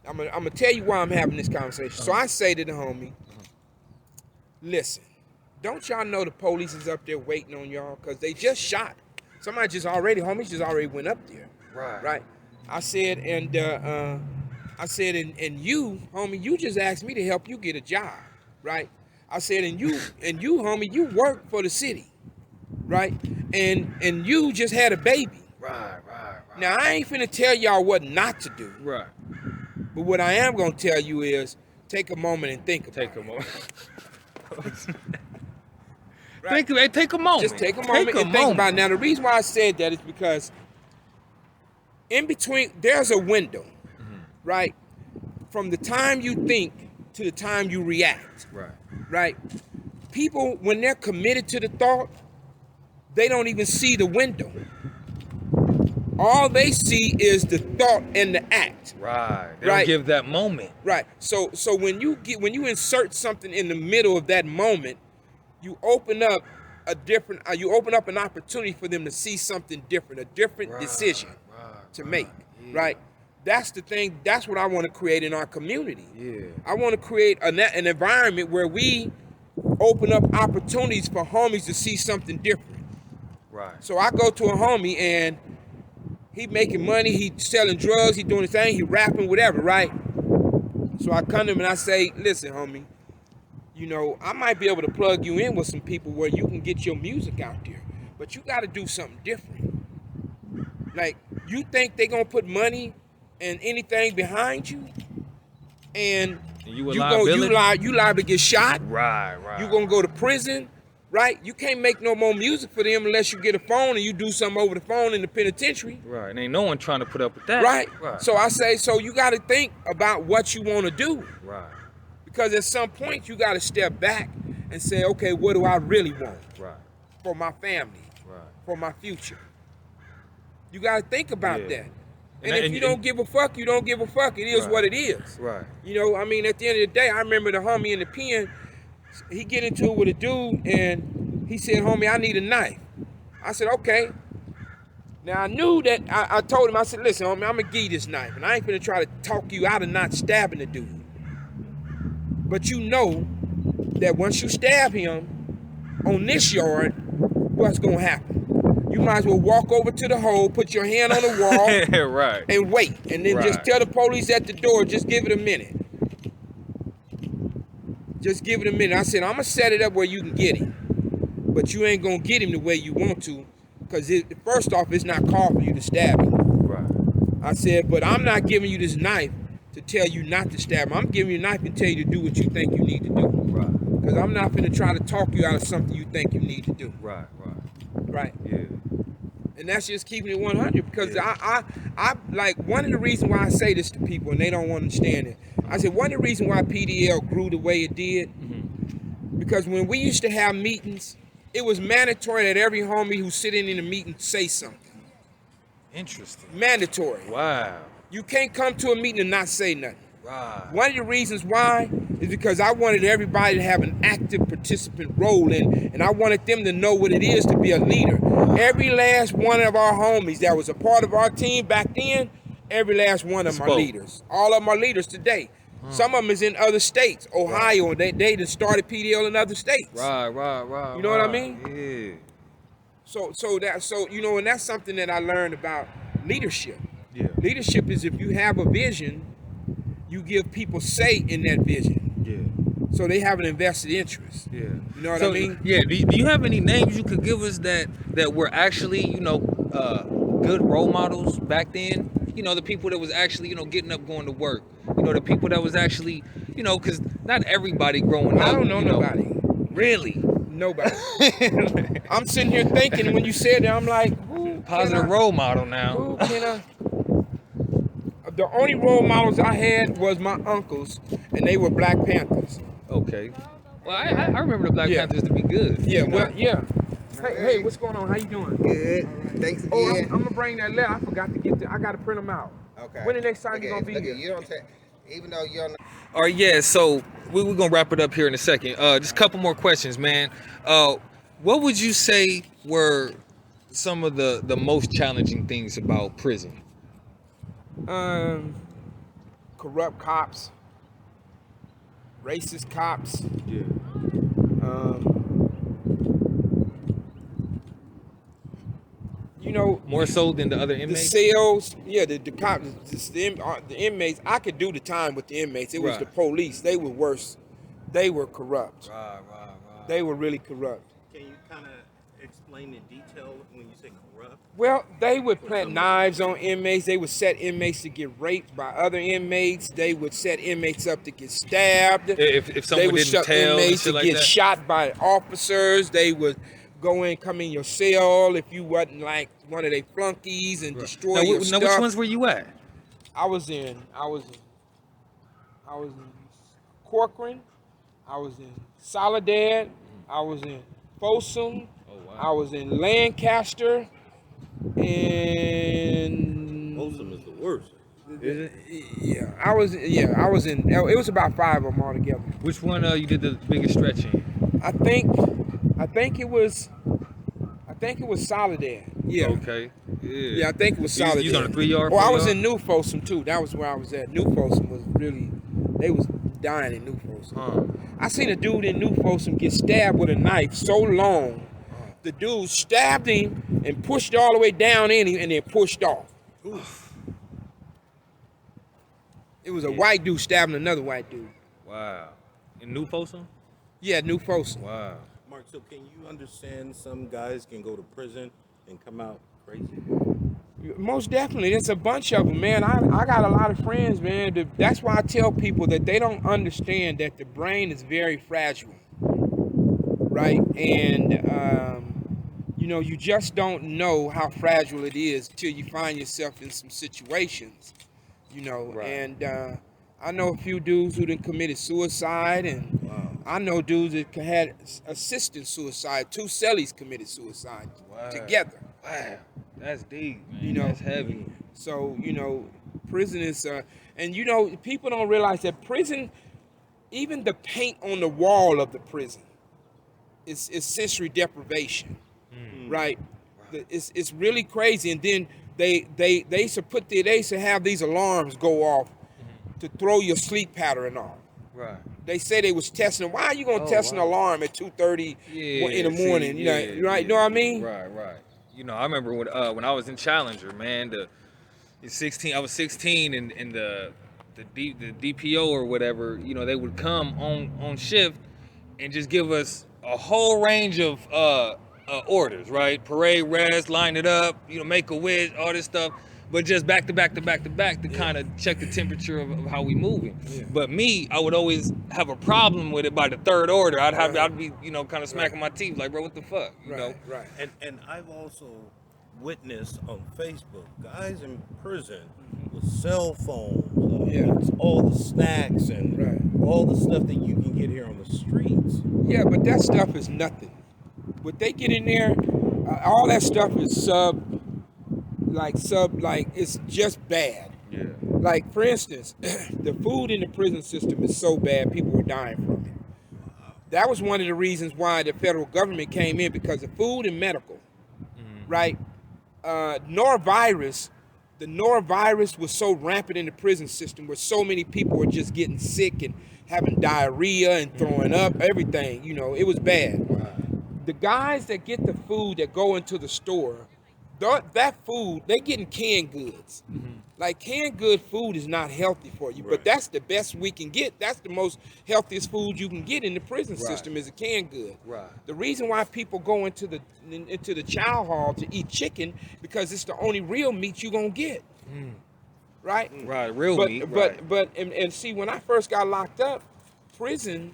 I'm gonna tell you why I'm having this conversation. So I say to the homie, listen, don't y'all know the police is up there waiting on y'all? Because they just shot. Homies just already went up there. Right. I said, and you, homie, you just asked me to help you get a job. Right. I said, and you, homie, you work for the city. Right. And you just had a baby. Right. Now I ain't finna tell y'all what not to do. Right. But what I am gonna tell you is take a moment and think about it. Take a moment. Right? Take a moment. Just take a moment and think about it. Now the reason why I said that is because in between there's a window, right? From the time you think to the time you react. Right? People, when they're committed to the thought, they don't even see the window. All they see is the thought and the act. They don't give that moment. Right. So when you insert something in the middle of that moment, you open up an opportunity for them to see something different, a different decision to make. Yeah. Right. That's the thing. That's what I want to create in our community. Yeah. I want to create an environment where we open up opportunities for homies to see something different. Right. So I go to a homie and he making money, he selling drugs, he doing his thing, he rapping, whatever, right? So I come to him and I say, listen, homie, you know, I might be able to plug you in with some people where you can get your music out there, but you got to do something different. Like, you think they gonna put money and anything behind you, and you liable to get shot. Right. You gonna go to prison. Right? You can't make no more music for them unless you get a phone and you do something over the phone in the penitentiary. Right. And ain't no one trying to put up with that. Right. So I say, so you got to think about what you want to do. Right. Because at some point you got to step back and say, okay, what do I really want? Right. For my family. Right. For my future. You got to think about that. And if you don't give a fuck, you don't give a fuck. It is what it is. Right. You know, I mean, at the end of the day, I remember the homie in the pen, he get into it with a dude, and he said, homie, I need a knife. I said, okay. Now, I knew that, I told him, I said, listen, homie, I'm going to give you this knife, and I ain't going to try to talk you out of not stabbing the dude. But you know that once you stab him on this yard, what's going to happen? You might as well walk over to the hole, put your hand on the wall, right, and wait. And then just tell the police at the door, just give it a minute. Just give it a minute. I said, I'm going to set it up where you can get him. But you ain't going to get him the way you want to, because first off, it's not called for you to stab him. Right. I said, but I'm not giving you this knife to tell you not to stab him. I'm giving you a knife and tell you to do what you think you need to do. Right. Because I'm not going to try to talk you out of something you think you need to do. Right. Right. Yeah. And that's just keeping it 100, because I like, one of the reasons why I say this to people and they don't understand it. I said, one of the reasons why PDL grew the way it did, because when we used to have meetings, it was mandatory that every homie who's sitting in the meeting say something. Interesting. Mandatory. Wow. You can't come to a meeting and not say nothing. Right. One of the reasons why is because I wanted everybody to have an active participant role and I wanted them to know what it is to be a leader. Every last one of our homies that was a part of our team back then, every last one of them are leaders. All of them are leaders today. Some of them is in other states, Ohio, and they just started PDL in other states. Right. You know what I mean? Yeah. So you know, and that's something that I learned about leadership. Yeah. Leadership is if you have a vision, you give people say in that vision. Yeah. So they have an invested interest. Yeah. You know what I mean? Yeah. Do you have any names you could give us that were actually, good role models back then? You know, the people that was actually, getting up, going to work. You know, the people that was actually, because not everybody growing up. I don't know nobody. Really? Nobody. I'm sitting here thinking when you said that, I'm like, who? Positive role model now. Who can I? The only role models I had was my uncles, and they were Black Panthers. Okay. Well, I remember the Black Panthers to be good. Yeah, well, yeah. Hey, what's going on? How you doing? Good. Thanks again. Oh, I'm gonna bring that letter. I forgot to get I gotta print them out. Okay. When the next time you gonna be here? You don't take, even though you're on. All right, yeah. So we're gonna wrap it up here in a second. Just a couple more questions, man. What would you say were some of the most challenging things about prison? Corrupt cops, racist cops. Yeah. More so than the other inmates. The cells, the cops, the inmates. I could do the time with the inmates. It was the police. They were worse. They were corrupt. Right. They were really corrupt. Can you kind of explain in detail when you say corrupt? Well, they would plant knives on inmates. They would set inmates to get raped by other inmates. They would set inmates up to get stabbed. If someone they would didn't shut tell, inmates to like get that. shot by officers. They would come in your cell if you wasn't like one of their flunkies and destroy your stuff. Now, which ones were you at? I was in Corcoran. I was in Soledad. I was in Folsom. Oh, wow. I was in Lancaster. And Folsom is the worst. I was in. It was about 5 of them all together. Which one you did the biggest stretch in? I think it was Soledad. Yeah. Okay. Yeah, I think it was Soledad. You was on a 3-yard? Oh, I was in New Folsom too. That was where I was at. New Folsom was really, they was dying in New Folsom. I seen a dude in New Folsom get stabbed with a knife so long. The dude stabbed him and pushed all the way down in him and then pushed off. Oof. It was a white dude stabbing another white dude. Wow. In New Folsom? Yeah, New Folsom. Wow. Mark, so can you understand some guys can go to prison and come out crazy? Most definitely. There's a bunch of them, man. I got a lot of friends, man. That's why I tell people that they don't understand that the brain is very fragile, right? And, you just don't know how fragile it is till you find yourself in some situations, Right. And I know a few dudes who done committed suicide, and I know dudes that had assisted suicide. 2 cellies committed suicide together. Wow. That's deep, man. You know, that's heavy. So, prison is, and people don't realize that prison, even the paint on the wall of the prison is sensory deprivation, right? It's really crazy. And then they used to have these alarms go off to throw your sleep pattern off. Right. They say they was testing. Why are you gonna test an alarm at 2:30 in the morning? Right? You know what I mean? Right. I remember when I was in Challenger, man. I was 16, and the DPO or whatever, they would come on shift and just give us a whole range of orders, right? Parade, rest, line it up, make a wish, all this stuff. But just back to back to kind of check the temperature of how we moving. Yeah. But me, I would always have a problem with it by the third order. I'd be, kind of smacking my teeth like, bro, what the fuck, you know? Right. And I've also witnessed on Facebook guys in prison with cell phones, all the snacks and all the stuff that you can get here on the streets. Yeah, but that stuff is nothing. What they get in there, all that stuff is it's just bad. Yeah. Like, for instance, the food in the prison system is so bad, people were dying from it. That was one of the reasons why the federal government came in, because of food and medical, right? The norovirus was so rampant in the prison system, where so many people were just getting sick and having diarrhea and throwing up, everything, it was bad. The guys that get the food that go into the store, that food, they getting canned goods. Like, canned good food is not healthy for you, but that's the best we can get. That's the most healthiest food you can get in the prison system is a canned good. Right. The reason why people go into the chow hall to eat chicken, because it's the only real meat you're gonna get. Right? Right, real meat. But see, when I first got locked up, prison,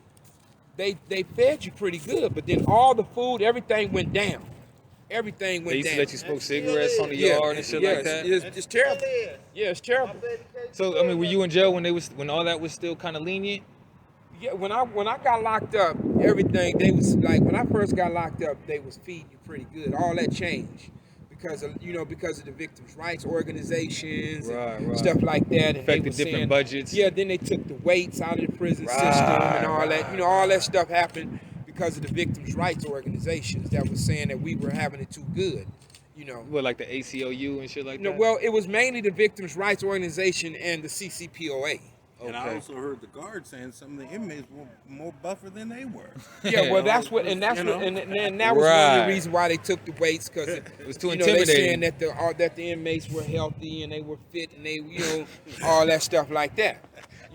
they fed you pretty good, but then all the food, everything went down. Everything went down. They used to let you smoke cigarettes on the yard and shit like that. It's terrible. Yeah, it's terrible. So, I mean, were you in jail when all that was still kind of lenient? Yeah, when I got locked up, everything, they was like, when I first got locked up, they was feeding you pretty good. All that changed because of the victims' rights organizations and stuff like that. And affected different budgets. Yeah, then they took the weights out of the prison system and all that. All that stuff happened because of the victims' rights organizations that was saying that we were having it too good, What, like the ACLU and shit like that? Well, it was mainly the victims' rights organization and the CCPOA. And I also heard the guards saying some of the inmates were more buffer than they were. Yeah, well, that was one of the reasons why they took the weights, because it was too intimidating. They saying that the inmates were healthy and they were fit and they, all that stuff like that.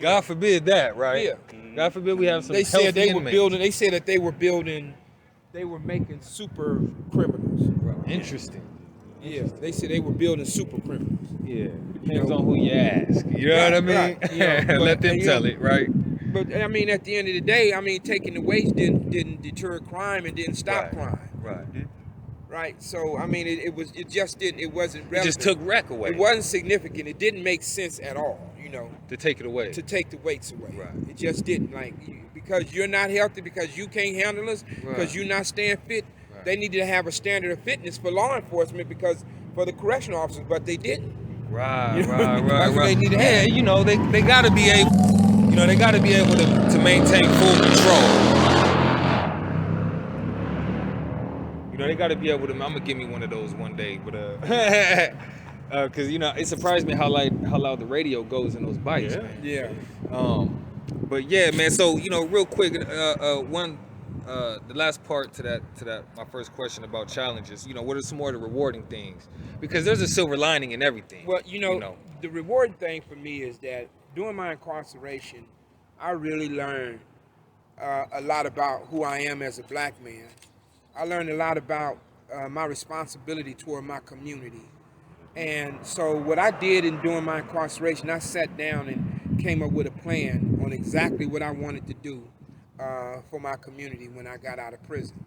God forbid that, right? Yeah. God forbid we have some. They said they inmates. They said that they were making super criminals. Interesting. Yeah, they said they were building super criminals. Yeah, depends on who you ask. You know what I mean? Let them tell it, right? But I mean, at the end of the day, taking the weights didn't deter crime and didn't stop crime. Right. So I mean, it wasn't relevant. It just took wreck away. It wasn't significant. It didn't make sense at all. To take it away. To take the weights away. Right. It just didn't. Because you're not healthy, because you can't handle us, because you're not staying fit. Right. They needed to have a standard of fitness for law enforcement, for the correctional officers, but they didn't. Right. They need to have. They got to be able. They got to be able to maintain full control. They got to be able to. I'm gonna give me one of those one day, but because it surprised me how loud the radio goes in those bikes, man. Yeah. But yeah, man. So real quick, the last part to that my first question about challenges. What are some more of the rewarding things? Because there's a silver lining in everything. Well, the rewarding thing for me is that during my incarceration, I really learned a lot about who I am as a black man. I learned a lot about my responsibility toward my community. And so what I did during my incarceration, I sat down and came up with a plan on exactly what I wanted to do for my community when I got out of prison.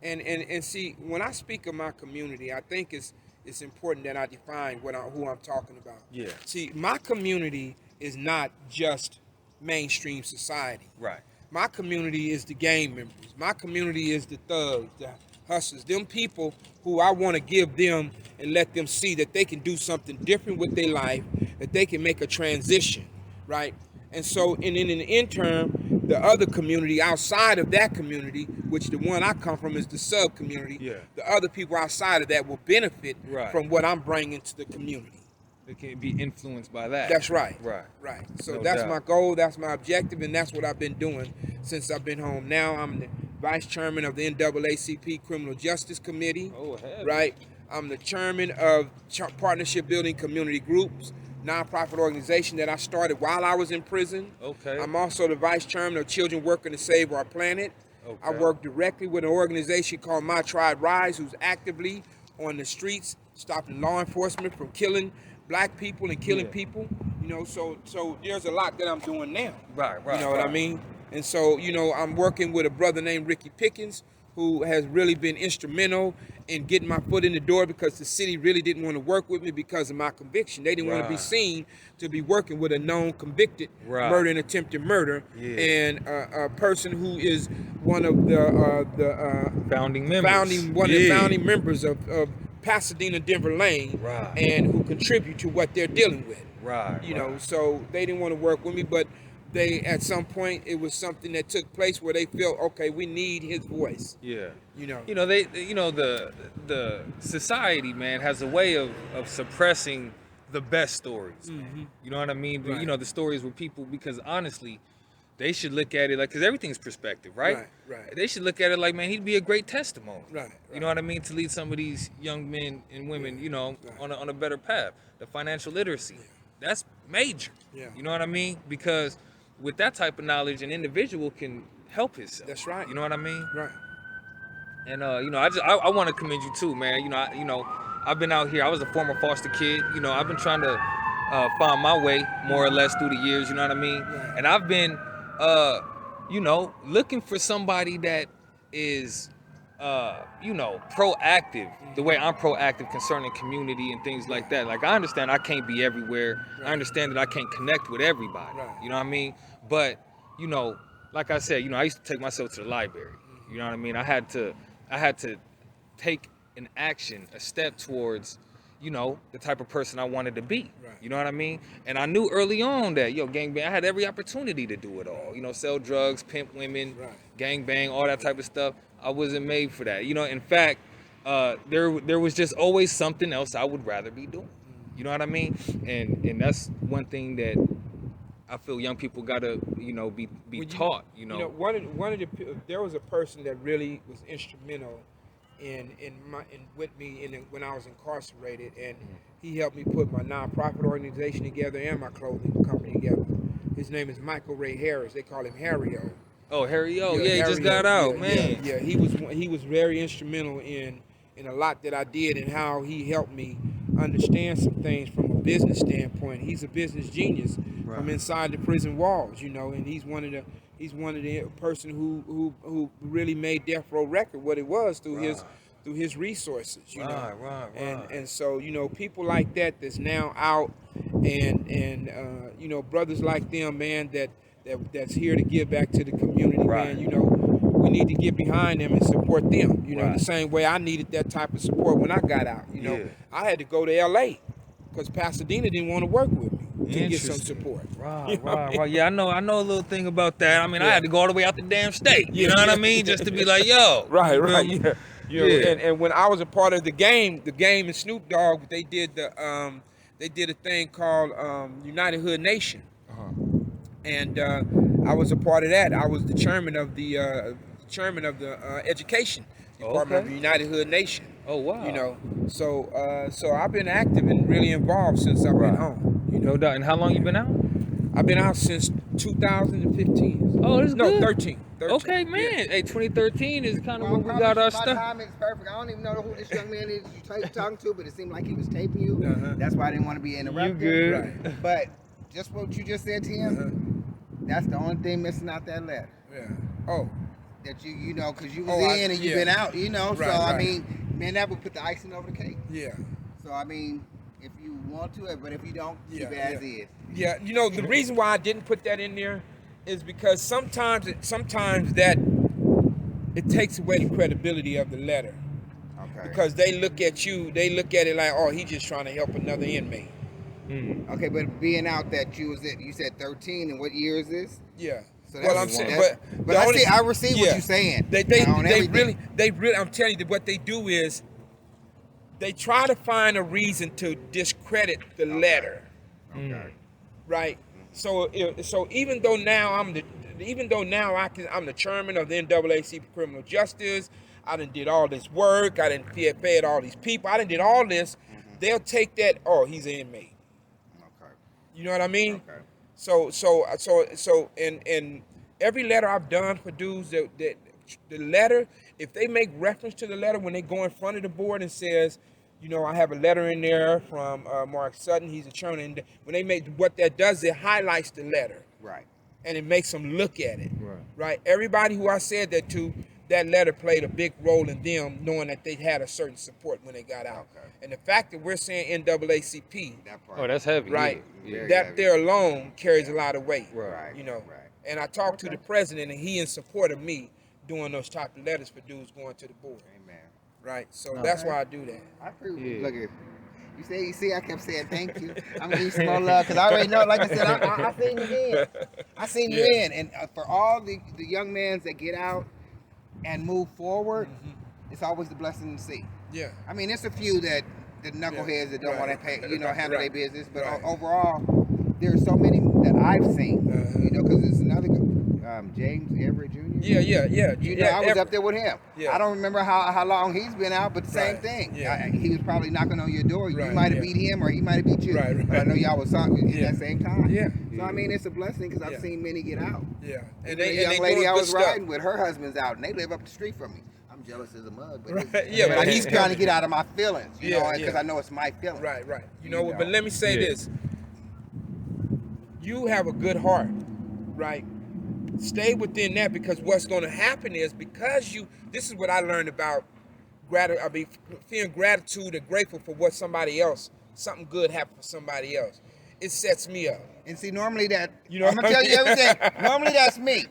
And see, when I speak of my community, I think it's important that I define who I'm talking about. Yeah. See, my community is not just mainstream society. Right. My community is the gang members. My community is the thugs, the hustlers, them people who I want to give them and let them see that they can do something different with their life, that they can make a transition, right? And so in the interim, the other community outside of that community, which the one I come from is the sub community, the other people outside of that will benefit from what I'm bringing to the community. They can be influenced by that. That's right. Right. So No that's doubt. my goal, that's my objective, and that's what I've been doing since I've been home. Now I'm the vice chairman of the NAACP Criminal Justice Committee. Oh, hell. Right. I'm the chairman of Partnership Building Community Groups, nonprofit organization that I started while I was in prison. Okay. I'm also the vice chairman of Children Working to Save Our Planet. Okay. I work directly with an organization called My Tribe Rise, who's actively on the streets stopping law enforcement from killing black people and killing people. You know, so there's a lot that I'm doing now. Right. You know what I mean? And so, you know, I'm working with a brother named Ricky Pickens, who has really been instrumental in getting my foot in the door, because the city really didn't want to work with me because of my conviction. They didn't want to be seen to be working with a known convicted murder and attempted murder, and a person who is one of the founding members, one of the founding members of Pasadena, Denver Lane, and who contribute to what they're dealing with. You know, so they didn't want to work with me, but they, at some point, it was something that took place where they felt, okay, we need his voice. You know, the society, man, has a way of suppressing the best stories. You know what I mean? You know, the stories with people, because honestly, they should look at it like, because everything's perspective, right? They should look at it like, man, he'd be a great testimony. You know what I mean? To lead some of these young men and women, you know, on a better path. The financial literacy, that's major. You know what I mean? Because with that type of knowledge, an individual can help himself. That's right. You know what I mean? And you know, I want to commend you too, man. You know, I've been out here. I was a former foster kid. You know, I've been trying to find my way more or less through the years. You know what I mean? And I've been, you know, looking for somebody that is, you know, proactive. The way I'm proactive concerning community and things like that. Like, I understand I can't be everywhere. I understand that I can't connect with everybody. You know what I mean? But, you know, like I said, you know, I used to take myself to the library. You know what I mean? I had to take an action, a step towards, you know, the type of person I wanted to be. You know what I mean? And I knew early on that, gangbang, I had every opportunity to do it all. You know, sell drugs, pimp women, gangbang, all that type of stuff. I wasn't made for that. You know, in fact, there was just always something else I would rather be doing. You know what I mean? And that's one thing that I feel young people gotta, you know, be taught. You know, one of the there was a person that really was instrumental with me when I was incarcerated, and he helped me put my nonprofit organization together and my clothing company together. His name is Michael Ray Harris. They call him Harry-O. Oh, Harry-O. Yeah, he just got out, man. Yeah, he was very instrumental in a lot that I did, and how he helped me understand some things from a business standpoint. He's a business genius from inside the prison walls, you know, and he's one of the person who really made Death Row Record what it was through his resources, you know. And so, you know, people like that's now out, and you know, brothers like them, man, that's here to give back to the community, man. You know, we need to get behind them and support them. You know, the same way I needed that type of support when I got out. You know, I had to go to LA because Pasadena didn't want to work with me to get some support. Yeah, I know a little thing about that. I mean, I had to go all the way out the damn state. You know what I mean? Just to be like, yo. And when I was a part of the game and Snoop Dogg, they did a thing called United Hood Nation. And I was a part of that. I was the chairman of the education department of the United Hood Nation. Oh, wow. You know, so I've been active and really involved since I've been home. You know? No doubt. And how long you been out? I've been out since 2015. Oh, that's good. 13. Okay, man. Yeah. Hey, 2013 is kind of Well, when we got our my stuff. timing is perfect. I don't even know who this young man is you talking to, but it seemed like he was taping you. That's why I didn't want to be interrupted. You good. Right. But just what you just said to him, that's the only thing missing out that letter. Yeah. Oh. That you know, because you was in and you've been out, you know. So, I mean, man, that would put the icing over the cake. Yeah. So, I mean, if you want to, but if you don't, keep it as is. Yeah, you know, the reason why I didn't put that in there is because sometimes that it takes away the credibility of the letter. Okay. Because they look at it like, oh, he's just trying to help another inmate. Okay, but being out that you said 13, and what year is this? Yeah. So Well, I'm saying, but I receive what you're saying. They really, I'm telling you that what they do is they try to find a reason to discredit the letter. Okay. Right. So even though now I'm the chairman of the NAACP for Criminal Justice, I done did all this work, I done fed all these people, I done did all this, they'll take that, oh, he's an inmate. Okay. You know what I mean? Okay. So in every letter I've done for dudes, that the letter, if they make reference to the letter when they go in front of the board and says, you know, I have a letter in there from Mark Sutton, he's a chairman, and when they make, what that does, it highlights the letter. Right. And it makes them look at it. Right. Everybody who I said that to, that letter played a big role in them knowing that they had a certain support when they got out. Okay. And the fact that we're saying NAACP, That part. Oh, that's heavy. right, Yeah. that there alone carries a lot of weight. Right. You know. Right. And I talked to the president, and he in support of me doing those type of letters for dudes going to the board. Amen. Right. So that's why I do that. I appreciate. Yeah. Look at. You see, I kept saying thank you. I'm gonna need some more love because I already know. Like I said, I seen you in. I seen you in, and for all the young men that get out and move forward, it's always a blessing to see. Yeah. I mean, it's a few that the knuckleheads that don't want to pay, handle their business, but overall, there's so many that I've seen. Because it's another James Everett Jr. Yeah. I was up there with him. Yeah. I don't remember how long he's been out, but the same Right. thing. Yeah. He was probably knocking on your door. You Right, might have yeah. beat him, or he might have beat you. Right, But I know y'all was talking at Yeah. that same time. Yeah. So I mean, it's a blessing because I've Yeah. seen many get out. Yeah. And And the they young doing lady I good was stuff. riding with, her husband's out, and they live up the street from me. I'm jealous as a mug, but Right, yeah, but but he's trying to get out of my feelings, you know, Yeah, because yeah. I know it's my feelings. Right. You You know, know. but let me say Yeah. this. You have a good heart, right? Stay within that, because what's going to happen is, because this is what I learned about feeling gratitude and grateful for what something good happened for somebody else. It sets me up. And see, normally that, You know I'm gonna what I tell you mean? everything. Normally that's me.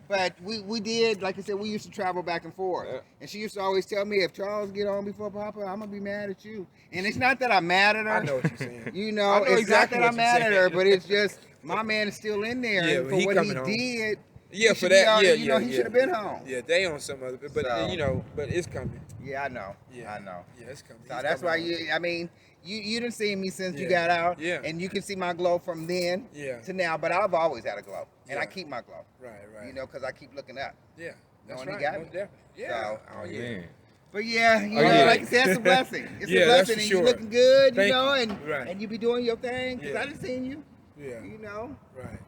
But we did, like I said, we used to travel back and forth. And she used to always tell me, if Charles get on before Papa, I'm gonna be mad at you. And it's not that I'm mad at her. I know what you're saying. You I know, know it's exactly not that I'm what you're mad at her, saying. but it's just my man is still in there. Yeah, and but for he what he coming home. did, Yeah, he for should be that. out- Yeah, you know, he should have been home. Yeah, they on some other, but So- but it's coming. Yeah, I know. Yeah, I know. Yeah, it's coming. So He's that's why coming home. you didn't see me since you Yeah. got out. Yeah. And you can see my glow from then Yeah. to now. But I've always had a glow. And I Yeah. keep my glow. Right. You know, because I keep looking up. Yeah, that's Knowing he right. got Most me. definitely. Yeah. So- Oh yeah. Man. But yeah, you Oh, know, yeah. like I said, it's a blessing. It's Yeah, a that's blessing. for And sure. you looking good, Thank you know, you. and Right. and you be doing your thing. Because Yeah. I done seen you, Yeah. you know. Right.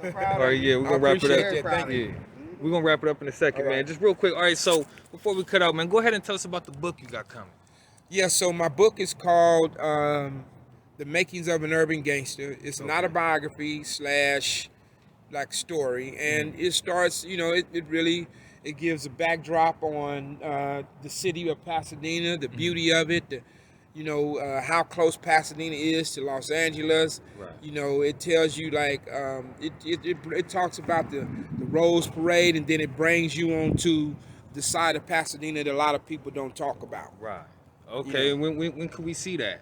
I'm proud All right, of you. yeah, we're I gonna wrap it appreciate up. that. Thank Yeah. you. We're gonna wrap it up in a second, All right. man. Just real quick. All right, so before we cut out, man, go ahead and tell us about the book you got coming. Yeah, so my book is called The Makings of an Urban Gangster. It's an autobiography / like story, and it starts, you know, it gives a backdrop on the city of Pasadena, the beauty of it, how close Pasadena is to Los Angeles. Right. You know, it tells you like it talks about the Rose Parade, and then it brings you onto the side of Pasadena that a lot of people don't talk about. Right. Okay. Yeah. When can we see that?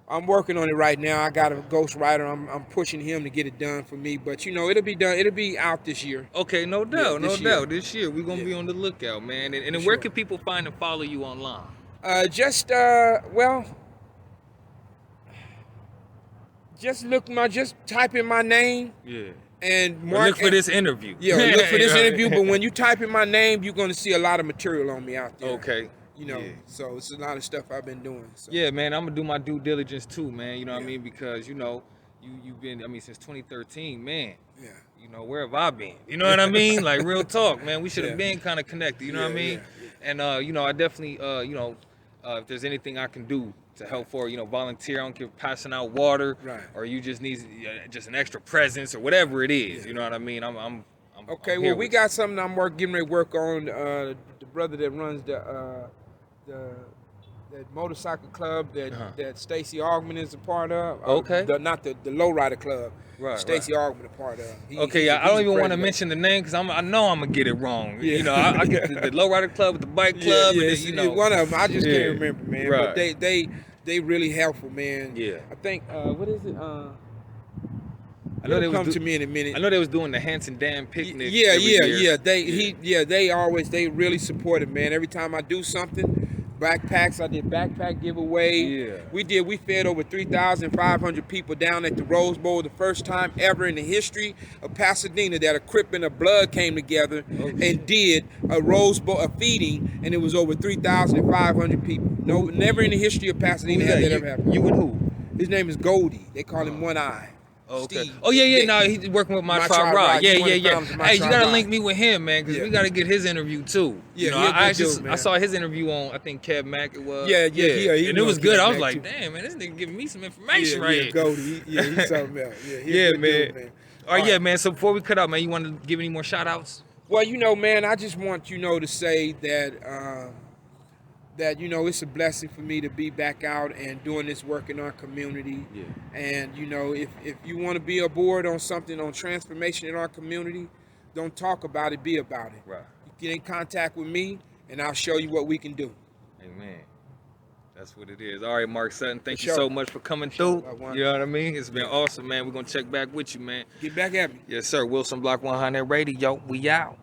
I'm working on it right now. I got a ghostwriter. I'm pushing him to get it done for me, but you know, it'll be done. It'll be out this year. Okay, no doubt, this year. This year we're gonna Yeah. be on the lookout, man. And then For where sure. can people find and follow you online? Just type in my name Yeah. and Well, mark look for this interview. Yeah, look for this Right. interview. But when you type in my name, you're gonna see a lot of material on me out there. Okay. You know, Yeah. so it's a lot of stuff I've been doing. So. Yeah, man, I'm gonna do my due diligence too, man. You know what I Yeah. mean? Because you've been, since 2013, man. Yeah. You know, where have I been? You know what I mean? Like real talk, man. We should have Yeah. been kind of connected. You know what I Yeah, mean? And I definitely, if there's anything I can do to help for, volunteer. I don't care, passing out water, Right. or you just need just an extra presence or whatever it is. Yeah. You know what I mean? I'm Okay, I'm well, here we with got something getting ready to work on. The brother that runs the motorcycle club that Stacey Augman is a part of. Okay. Not the lowrider club. Right. Stacey Augman a part of. Okay, I don't even want to mention the name because I know I'm gonna get it wrong. Yeah. You know, I get the lowrider club with the bike club, and then, you know, one of them. I just can't remember, man. Right. But they really helpful, man. Yeah. I think what is it? I know they come to me in a minute. I know they was doing the Hanson Dam picnic. Yeah. Year. They really supported, man. Every time I do something, backpacks. I did backpack giveaway. Yeah. We fed over 3,500 people down at the Rose Bowl, the first time ever in the history of Pasadena that a Crip and a Blood came together and did a Rose Bowl, a feeding, and it was over 3,500 people. No, never in the history of Pasadena had that ever happened. You and who? His name is Goldie. They call him One Eye. Okay. Steve. Oh yeah. No, he's working with my tribe ride. Yeah. He's one of the founders of My Hey, you Tribe gotta Ride. link me with him, man, because we gotta get his interview too. Yeah, you know, he a I good dude, man. I saw his interview on I think Kev Mack it was. Yeah, and it was good. I was Mack like, too. damn, man, this nigga giving me some information right here. Goldie. He's something else. Yeah, he a Yeah, good man. dude, man. All right, yeah, man. So before we cut out, man, you want to give any more shout outs? Well, man, I just want to say that that it's a blessing for me to be back out and doing this work in our community. Yeah. And if you want to be aboard on something on transformation in our community, don't talk about it, be about it. Right. You get in contact with me, and I'll show you what we can do. Amen. That's what it is. All right, Mark Sutton, thank For you sure. so much for coming through. sure. You know what I mean? It's been awesome, man. We're gonna check back with you, man. Get back at me. Yes, sir. WilsonBlock100 Radio. We out.